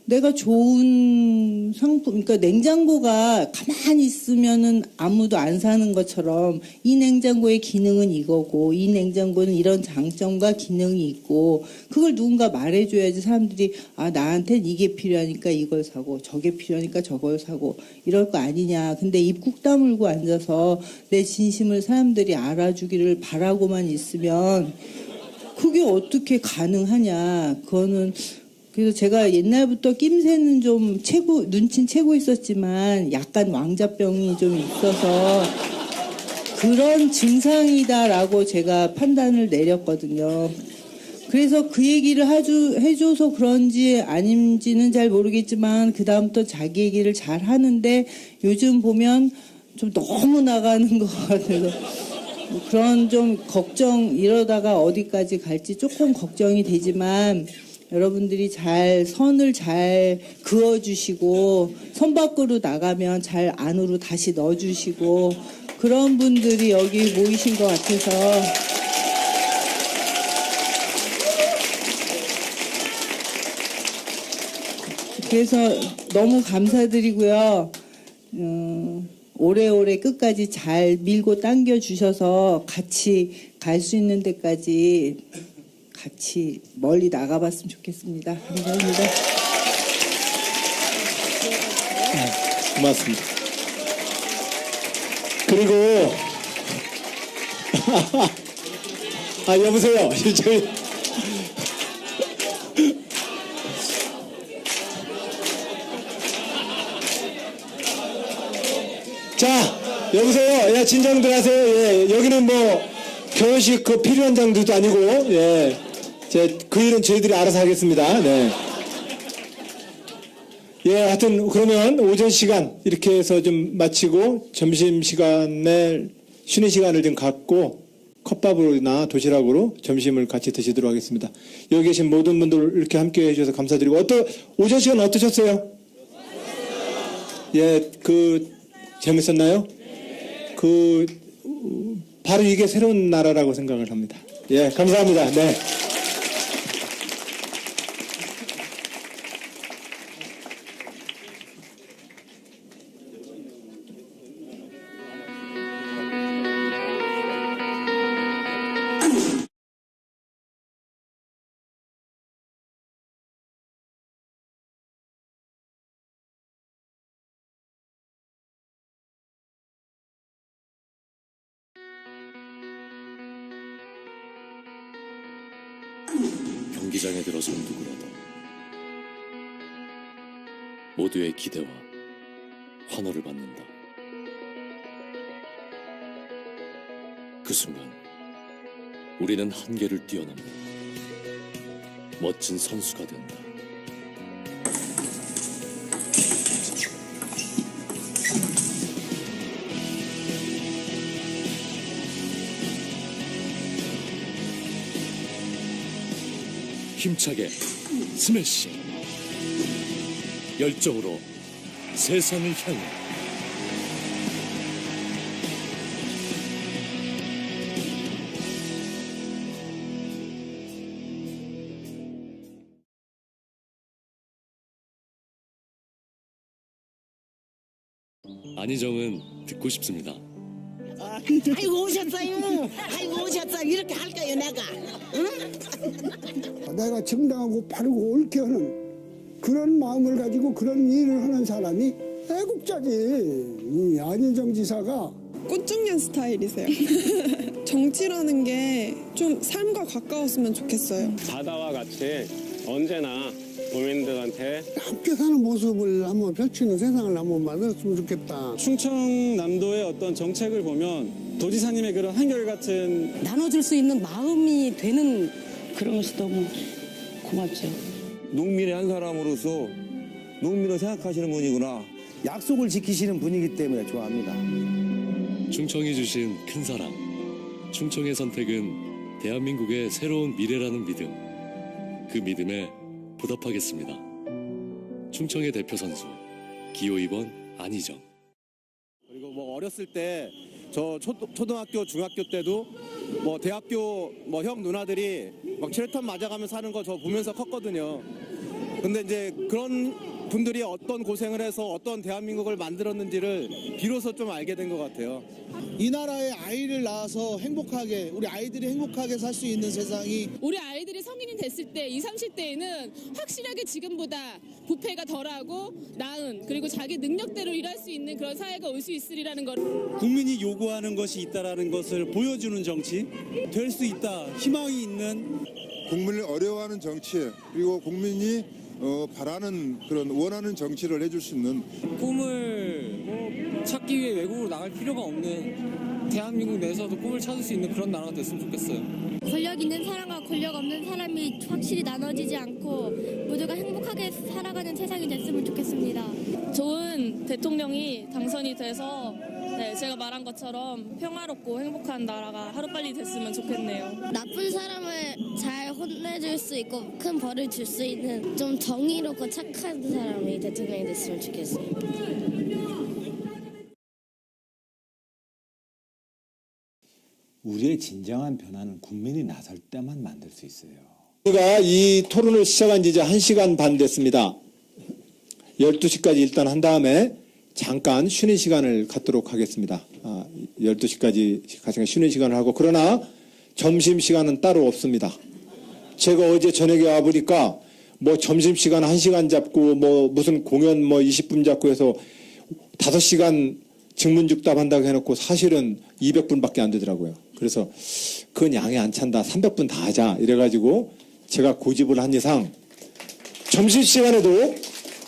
내가 좋은 상품, 그러니까 냉장고가 가만히 있으면은 아무도 안 사는 것처럼 이 냉장고의 기능은 이거고 이 냉장고는 이런 장점과 기능이 있고 그걸 누군가 말해줘야지 사람들이 나한텐 이게 필요하니까 이걸 사고 저게 필요하니까 저걸 사고 이럴 거 아니냐. 근데 입 꾹 다물고 앉아서 내 진심을 사람들이 알아주기를 바라고만 있으면 그게 어떻게 가능하냐. 그래서 제가 옛날부터 낌새는 좀 눈치는 채고 있었지만 약간 왕자병이 좀 있어서 그런 증상이다라고 제가 판단을 내렸거든요. 그래서 그 얘기를 해줘서 그런지 아닌지는 잘 모르겠지만 그 다음부터 자기 얘기를 잘 하는데 요즘 보면 좀 너무 나가는 것 같아서 그런 좀 이러다가 어디까지 갈지 조금 걱정이 되지만 여러분들이 선을 잘 그어주시고 선 밖으로 나가면 잘 안으로 다시 넣어주시고 그런 분들이 여기 모이신 것 같아서 그래서 너무 감사드리고요. 오래오래 끝까지 잘 밀고 당겨 주셔서 같이 갈 수 있는 데까지 같이 멀리 나가봤으면 좋겠습니다. 감사합니다. 고맙습니다. 그리고 여보세요. 자, 여보세요. 야, 진정들 하세요. 예, 여기는 뭐 결혼식 필요 현장도 아니고, 예. 그 일은 저희들이 알아서 하겠습니다. 네. 예, 하여튼, 그러면 오전 시간 이렇게 해서 좀 마치고 점심 시간에 쉬는 시간을 좀 갖고 컵밥으로나 도시락으로 점심을 같이 드시도록 하겠습니다. 여기 계신 모든 분들 이렇게 함께 해주셔서 감사드리고, 오전 시간 어떠셨어요? 예, 재밌었나요? 바로 이게 새로운 나라라고 생각을 합니다. 예, 감사합니다. 네. 경기장에 들어선 누구라도 모두의 기대와 환호를 받는다. 그 순간 우리는 한계를 뛰어넘는 멋진 선수가 된다. 힘차게 스매시, 열정으로 세상을 향해. 안희정은 듣고 싶습니다. 아이고 오셨어요. 아이고 오셨어요. 이렇게 할까요 내가? 응? 내가 정당하고 바르고 옳게 하는 그런 마음을 가지고 그런 일을 하는 사람이 애국자지. 이 안희정 지사가 꽃중년 스타일이세요. 정치라는 게 좀 삶과 가까웠으면 좋겠어요. 바다와 같이 언제나 도민들한테 함께 사는 모습을 한번 펼치는 세상을 한번 만들었으면 좋겠다. 충청남도의 어떤 정책을 보면 도지사님의 그런 한결같은 나눠줄 수 있는 마음이 되는 그런 것이 너무 고맙죠. 농민의 한 사람으로서 농민을 생각하시는 분이구나. 약속을 지키시는 분이기 때문에 좋아합니다. 충청이 주신 큰 사랑. 충청의 선택은 대한민국의 새로운 미래라는 믿음. 그 믿음에 보답하겠습니다. 충청의 대표 선수 기호 2번 안희정. 그리고 뭐 어렸을 때 저 초등학교 중학교 때도 뭐 대학교 뭐 형 누나들이 막 7턴 맞아가면서 하는 거 저 보면서 컸거든요. 근데 이제 그런 분들이 어떤 고생을 해서 어떤 대한민국을 만들었는지를 비로소 좀 알게 된 것 같아요. 이 나라에 아이를 낳아서 행복하게 우리 아이들이 행복하게 살 수 있는 세상이 우리 아이들이 성인이 됐을 때 20, 30대에는 확실하게 지금보다 부패가 덜하고 나은 그리고 자기 능력대로 일할 수 있는 그런 사회가 올 수 있으리라는 걸. 국민이 요구하는 것이 있다라는 것을 보여주는 정치, 될 수 있다, 희망이 있는 국민을 어려워하는 정치, 그리고 국민이 바라는 그런 원하는 정치를 해줄 수 있는 꿈을 찾기 위해 외국으로 나갈 필요가 없는 대한민국 내에서도 꿈을 찾을 수 있는 그런 나라가 됐으면 좋겠어요. 권력 있는 사람과 권력 없는 사람이 확실히 나눠지지 않고 모두가 행복하게 살아가는 세상이 됐으면 좋겠습니다. 좋은 대통령이 당선이 돼서 제가 말한 것처럼 평화롭고 행복한 나라가 하루빨리 됐으면 좋겠네요. 나쁜 사람을 잘 혼내줄 수 있고 큰 벌을 줄 수 있는 좀 정의롭고 착한 사람이 대통령이 됐으면 좋겠어요. 우리의 진정한 변화는 국민이 나설 때만 만들 수 있어요. 우리가 이 토론을 시작한 지 이제 1시간 반 됐습니다. 12시까지 일단 한 다음에 잠깐 쉬는 시간을 갖도록 하겠습니다. 12시까지 가장 쉬는 시간을 하고, 그러나 점심시간은 따로 없습니다. 제가 어제 저녁에 와보니까 뭐 점심시간 1시간 잡고 뭐 무슨 공연 뭐 20분 잡고 해서 5시간 증문즉답 한다고 해놓고 사실은 200분밖에 안 되더라고요. 그래서 그건 양이 안 찬다. 300분 다 하자. 이래가지고 제가 고집을 한 이상 점심시간에도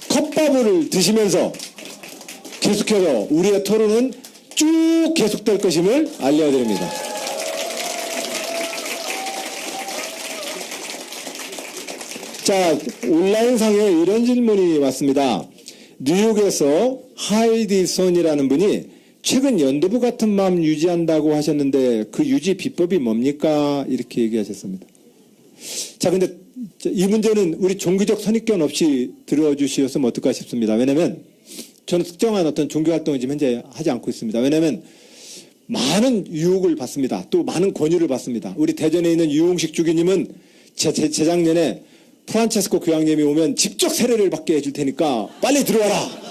컵밥을 드시면서 계속해서 우리의 토론은 쭉 계속될 것임을 알려드립니다. 자, 온라인상에 이런 질문이 왔습니다. 뉴욕에서 하이디 손이라는 분이 최근 연두부 같은 마음 유지한다고 하셨는데 그 유지 비법이 뭡니까? 이렇게 얘기하셨습니다. 자, 근데 이 문제는 우리 종교적 선입견 없이 들어주셨으면 어떨까 싶습니다. 왜냐하면 저는 특정한 어떤 종교활동을 지금 현재 하지 않고 있습니다. 왜냐하면 많은 유혹을 받습니다. 또 많은 권유를 받습니다. 우리 대전에 있는 유홍식 주기님은 재작년에 프란체스코 교황님이 오면 직접 세례를 받게 해줄 테니까 빨리 들어와라.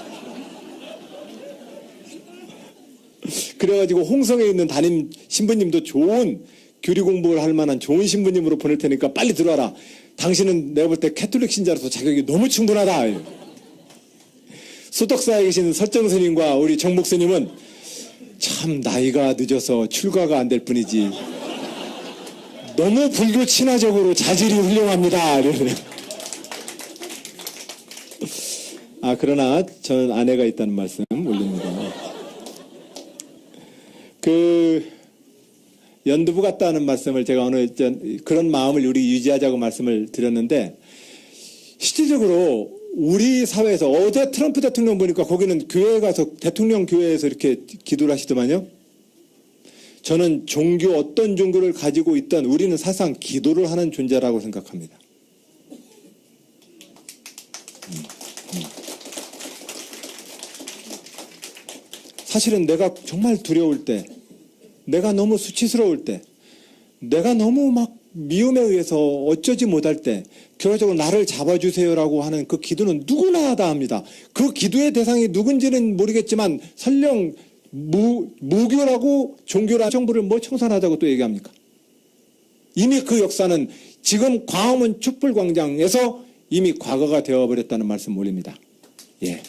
그래가지고 홍성에 있는 담임 신부님도 좋은 교리 공부를 할 만한 좋은 신부님으로 보낼 테니까 빨리 들어와라. 당신은 내가 볼 때 캐톨릭 신자로서 자격이 너무 충분하다. 소독사에 계신 설정 스님과 우리 정목 스님은 참 나이가 늦어서 출가가 안 될 뿐이지 너무 불교 친화적으로 자질이 훌륭합니다. 이러네요. 그러나 저는 아내가 있다는 말씀 올립니다. 연두부 같다는 말씀을 제가 오늘 그런 마음을 우리 유지하자고 말씀을 드렸는데, 실질적으로 우리 사회에서 어제 트럼프 대통령 보니까 거기는 교회에 가서 대통령 교회에서 이렇게 기도를 하시더만요. 저는 종교 어떤 종교를 가지고 있던 우리는 사실상 기도를 하는 존재라고 생각합니다. 사실은 내가 정말 두려울 때, 내가 너무 수치스러울 때, 내가 너무 막 미움에 의해서 어쩌지 못할 때 결과적으로 나를 잡아주세요라고 하는 그 기도는 누구나 다 합니다. 그 기도의 대상이 누군지는 모르겠지만 설령 무교라고 종교라 정부를 뭐 청산하자고 또 얘기합니까? 이미 그 역사는 지금 광화문 촛불광장에서 이미 과거가 되어버렸다는 말씀 올립니다. 예.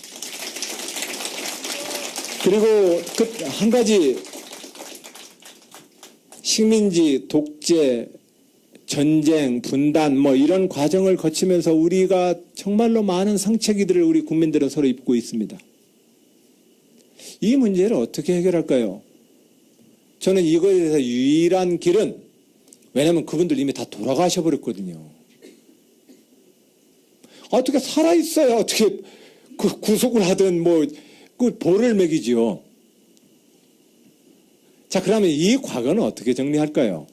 그리고 한 가지, 식민지, 독재, 전쟁, 분단 뭐 이런 과정을 거치면서 우리가 정말로 많은 상처기들을 우리 국민들은 서로 입고 있습니다. 이 문제를 어떻게 해결할까요? 저는 이거에 대해서 유일한 길은, 왜냐하면 그분들 이미 다 돌아가셔 버렸거든요. 어떻게 살아있어야 어떻게 구속을 하든 그 벌을 매기지요. 자, 그러면 이 과거는 어떻게 정리할까요?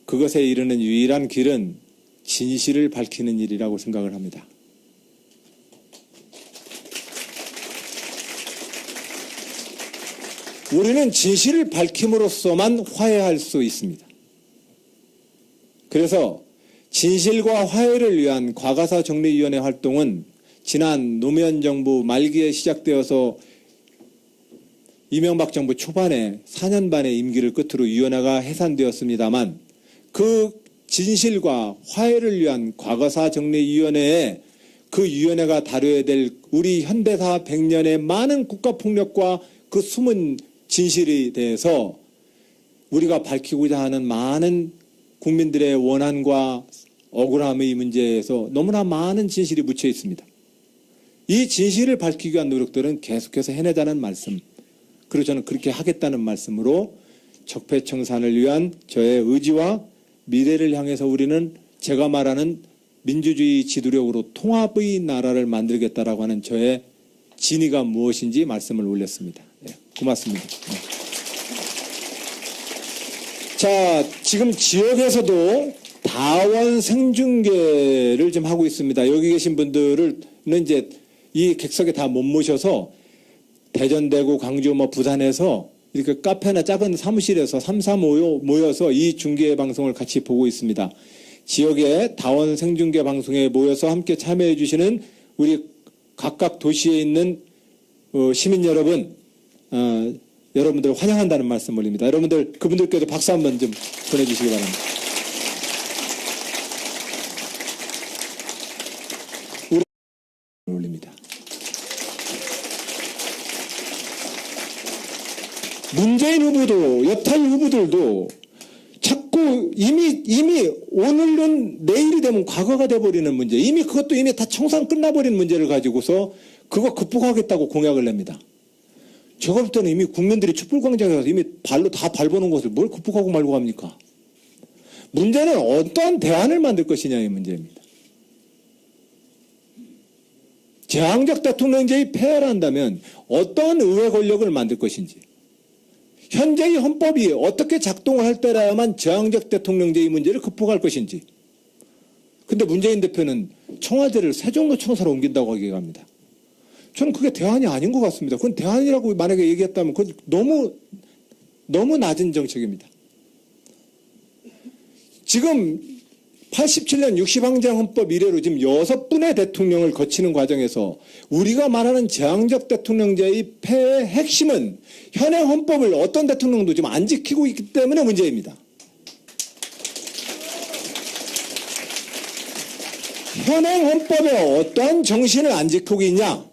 그것에 이르는 유일한 길은 진실을 밝히는 일이라고 생각을 합니다. 우리는 진실을 밝힘으로써만 화해할 수 있습니다. 그래서 진실과 화해를 위한 과거사 정리위원회 활동은 지난 노무현 정부 말기에 시작되어서 이명박 정부 초반에 4년 반의 임기를 끝으로 위원회가 해산되었습니다만, 그 진실과 화해를 위한 과거사 정리위원회에 그 위원회가 다뤄야 될 우리 현대사 100년의 많은 국가폭력과 그 숨은 진실에 대해서 우리가 밝히고자 하는 많은 국민들의 원한과 억울함의 문제에서 너무나 많은 진실이 묻혀 있습니다. 이 진실을 밝히기 위한 노력들은 계속해서 해내자는 말씀, 그리고 저는 그렇게 하겠다는 말씀으로 적폐청산을 위한 저의 의지와 미래를 향해서 우리는 제가 말하는 민주주의 지도력으로 통합의 나라를 만들겠다라고 하는 저의 진의가 무엇인지 말씀을 올렸습니다. 네, 고맙습니다. 네. 자, 지금 지역에서도 다원 생중계를 좀 하고 있습니다. 여기 계신 분들은 이제 이 객석에 다 못 모셔서 대전, 대구, 광주, 부산에서 이렇게 카페나 작은 사무실에서 3-4 모여서 이 중계 방송을 같이 보고 있습니다. 지역의 다원 생중계 방송에 모여서 함께 참여해 주시는 우리 각각 도시에 있는 시민 여러분, 여러분들을 환영한다는 말씀 올립니다. 여러분들, 그분들께도 박수 한번 좀 보내주시기 바랍니다. 올립니다. 문재인 후보도, 여탈 후보들도 자꾸 이미 오늘은 내일이 되면 과거가 돼버리는 문제, 그것도 이미 다 청산 끝나버린 문제를 가지고서 그거 극복하겠다고 공약을 냅니다. 제가 볼 때는 이미 국민들이 촛불광장에 가서 이미 발로 다 밟아놓은 것을 뭘 극복하고 말고 합니까? 문제는 어떠한 대안을 만들 것이냐의 문제입니다. 제왕적 대통령제의 폐해를 한다면 어떤 의회 권력을 만들 것인지, 현재의 헌법이 어떻게 작동을 할 때라야만 제왕적 대통령제의 문제를 극복할 것인지. 근데 문재인 대표는 청와대를 세종로청사로 옮긴다고 얘기합니다. 저는 그게 대안이 아닌 것 같습니다. 그건 대안이라고 만약에 얘기했다면 그건 너무 낮은 정책입니다. 지금 87년 60항쟁 헌법 이래로 지금 6분의 대통령을 거치는 과정에서 우리가 말하는 제왕적 대통령제의 폐해의 핵심은 현행 헌법을 어떤 대통령도 지금 안 지키고 있기 때문에 문제입니다. 현행 헌법의 어떠한 정신을 안 지키고 있냐?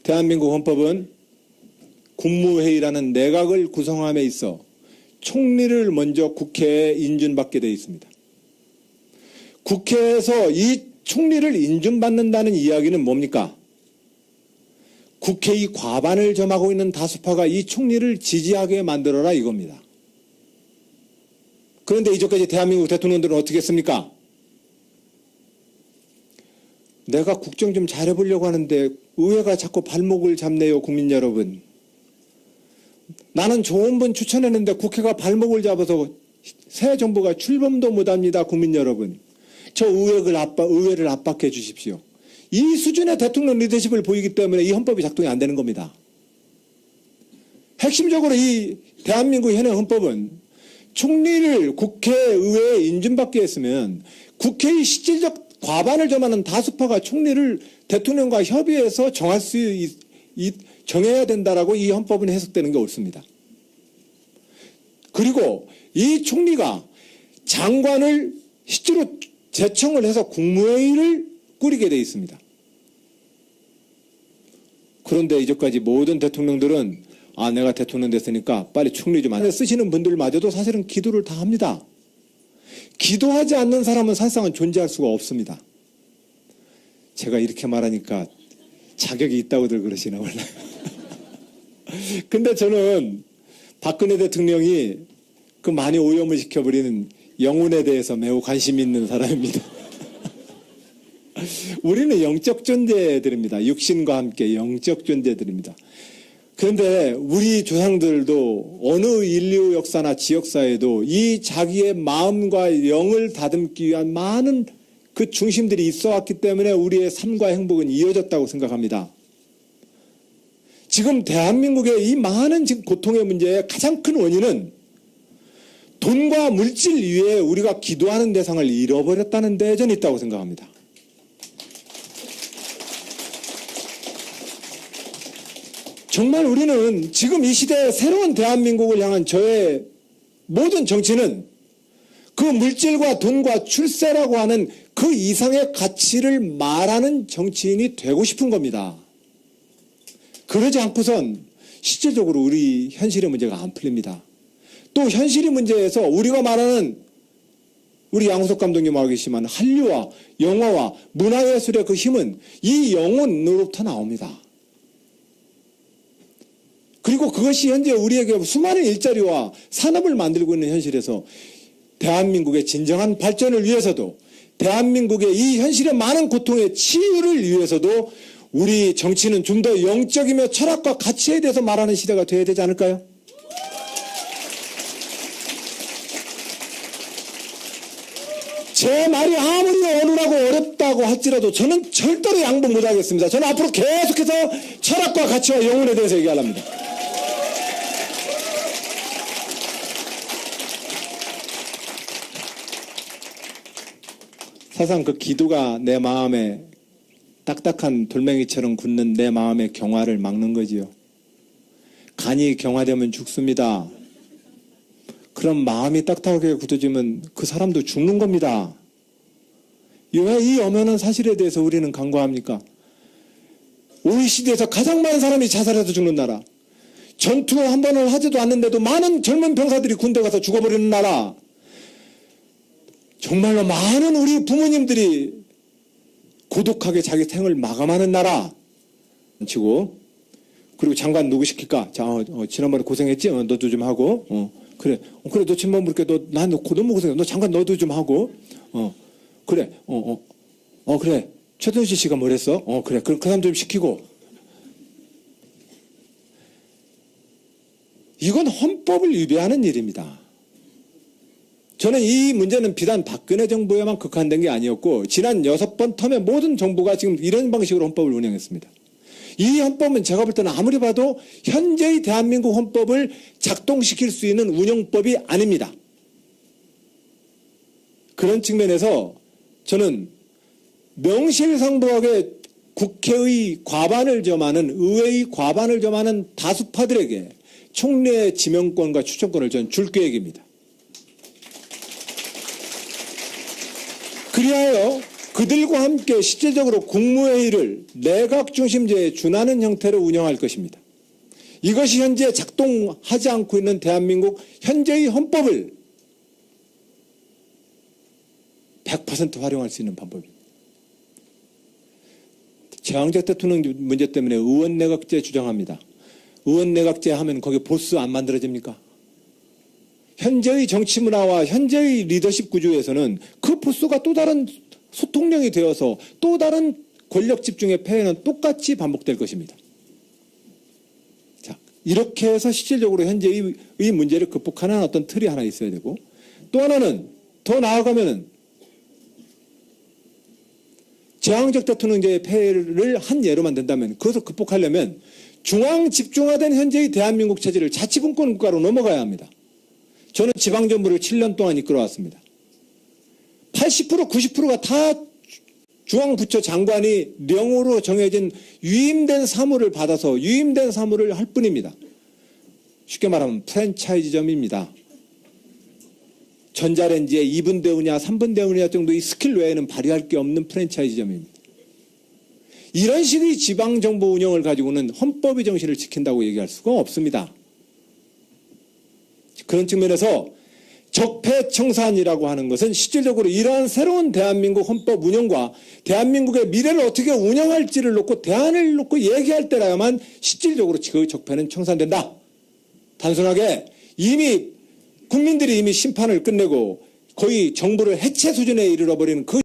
대한민국 헌법은 국무회의라는 내각을 구성함에 있어 총리를 먼저 국회에 인준받게 되어 있습니다. 국회에서 이 총리를 인준받는다는 이야기는 뭡니까? 국회의 과반을 점하고 있는 다수파가 이 총리를 지지하게 만들어라 이겁니다. 그런데 이제까지 대한민국 대통령들은 어떻게 했습니까? 내가 국정 좀 잘해보려고 하는데 의회가 자꾸 발목을 잡네요, 국민 여러분. 나는 좋은 분 추천했는데 국회가 발목을 잡아서 새 정부가 출범도 못합니다, 국민 여러분. 저 의회를 압박해 주십시오. 이 수준의 대통령 리더십을 보이기 때문에 이 헌법이 작동이 안 되는 겁니다. 핵심적으로 이 대한민국 현행 헌법은 총리를 국회의회에 인준받게 했으면 국회의 실질적 과반을 점하는 다수파가 총리를 대통령과 협의해서 정해야 된다라고 이 헌법은 해석되는 게 옳습니다. 그리고 이 총리가 장관을 실제로 제청을 해서 국무회의를 꾸리게 돼 있습니다. 그런데 이제까지 모든 대통령들은 내가 대통령 됐으니까 빨리 총리 좀 하자 쓰시는 분들마저도 사실은 기도를 다 합니다. 기도하지 않는 사람은 사실상은 존재할 수가 없습니다. 제가 이렇게 말하니까 자격이 있다고들 그러시나 몰라요. 근데 저는 박근혜 대통령이 그 많이 오염을 시켜버리는 영혼에 대해서 매우 관심이 있는 사람입니다. 우리는 영적 존재들입니다. 육신과 함께 영적 존재들입니다. 그런데 우리 조상들도 어느 인류 역사나 지역사에도 이 자기의 마음과 영을 다듬기 위한 많은 그 중심들이 있어 왔기 때문에 우리의 삶과 행복은 이어졌다고 생각합니다. 지금 대한민국의 이 많은 지금 고통의 문제의 가장 큰 원인은 돈과 물질 위에 우리가 기도하는 대상을 잃어버렸다는 데 저는 있다고 생각합니다. 정말 우리는 지금 이 시대의 새로운 대한민국을 향한 저의 모든 정치는 그 물질과 돈과 출세라고 하는 그 이상의 가치를 말하는 정치인이 되고 싶은 겁니다. 그러지 않고선 실질적으로 우리 현실의 문제가 안 풀립니다. 또 현실의 문제에서 우리가 말하는 우리 양우석 감독님 하고 계시지만 한류와 영화와 문화예술의 그 힘은 이 영혼으로부터 나옵니다. 그리고 그것이 현재 우리에게 수많은 일자리와 산업을 만들고 있는 현실에서 대한민국의 진정한 발전을 위해서도 대한민국의 이 현실의 많은 고통의 치유를 위해서도 우리 정치는 좀 더 영적이며 철학과 가치에 대해서 말하는 시대가 되어야 되지 않을까요? 제 말이 아무리 어눌하고 어렵다고 할지라도 저는 절대로 양보 못하겠습니다. 저는 앞으로 계속해서 철학과 가치와 영혼에 대해서 얘기하랍니다. 사실상 그 기도가 내 마음에 딱딱한 돌멩이처럼 굳는 내 마음의 경화를 막는 거지요. 간이 경화되면 죽습니다. 그럼 마음이 딱딱하게 굳어지면 그 사람도 죽는 겁니다. 왜 이 엄연한 사실에 대해서 우리는 간과합니까? OECD에서 가장 많은 사람이 자살해서 죽는 나라, 전투 한 번을 하지도 않는데도 많은 젊은 병사들이 군대 가서 죽어버리는 나라, 정말로 많은 우리 부모님들이 고독하게 자기 생을 마감하는 나라 치고, 그리고 장관 누구 시킬까? 자, 지난번에 고생했지? 너도 좀 하고, 그래 너 친구 물게 너 너무 고생해. 너 장관 너도 좀 하고, 그래 그래 최순실 씨가 뭘 했어? 그래 그 사람 좀 시키고. 이건 헌법을 위배하는 일입니다. 저는 이 문제는 비단 박근혜 정부에만 국한된 게 아니었고 지난 6번 텀의 모든 정부가 지금 이런 방식으로 헌법을 운영했습니다. 이 헌법은 제가 볼 때는 아무리 봐도 현재의 대한민국 헌법을 작동시킬 수 있는 운영법이 아닙니다. 그런 측면에서 저는 명실상부하게 국회의 과반을 점하는, 의회의 과반을 점하는 다수파들에게 총리의 지명권과 추천권을 저는 줄 계획입니다. 그리하여 그들과 함께 실질적으로 국무회의를 내각 중심제에 준하는 형태로 운영할 것입니다. 이것이 현재 작동하지 않고 있는 대한민국 현재의 헌법을 100% 활용할 수 있는 방법입니다. 제왕적 대통령 문제 때문에 의원내각제 주장합니다. 의원내각제 하면 거기 보스 안 만들어집니까? 현재의 정치 문화와 현재의 리더십 구조에서는 그 보스가 또 다른 소통령이 되어서 또 다른 권력 집중의 폐해는 똑같이 반복될 것입니다. 자, 이렇게 해서 실질적으로 현재의 문제를 극복하는 어떤 틀이 하나 있어야 되고, 또 하나는 더 나아가면은 제왕적 대통령제의 폐해를 한 예로만 된다면 그것을 극복하려면 중앙 집중화된 현재의 대한민국 체제를 자치분권 국가로 넘어가야 합니다. 저는 지방정부를 7년 동안 이끌어왔습니다. 80% 90%가 다 중앙부처 장관이 명으로 정해진 유임된 사무를 받아서 유임된 사무를 할 뿐입니다. 쉽게 말하면 프랜차이즈점입니다. 전자레인지에 2분 대우냐 3분 대우냐 정도의 스킬 외에는 발휘할 게 없는 프랜차이즈점입니다. 이런 식의 지방정부 운영을 가지고는 헌법의 정신을 지킨다고 얘기할 수가 없습니다. 그런 측면에서 적폐청산이라고 하는 것은 실질적으로 이러한 새로운 대한민국 헌법 운영과 대한민국의 미래를 어떻게 운영할지를 놓고 대안을 놓고 얘기할 때라야만 실질적으로 그 적폐는 청산된다. 단순하게 이미 국민들이 이미 심판을 끝내고 거의 정부를 해체 수준에 이르러버리는 그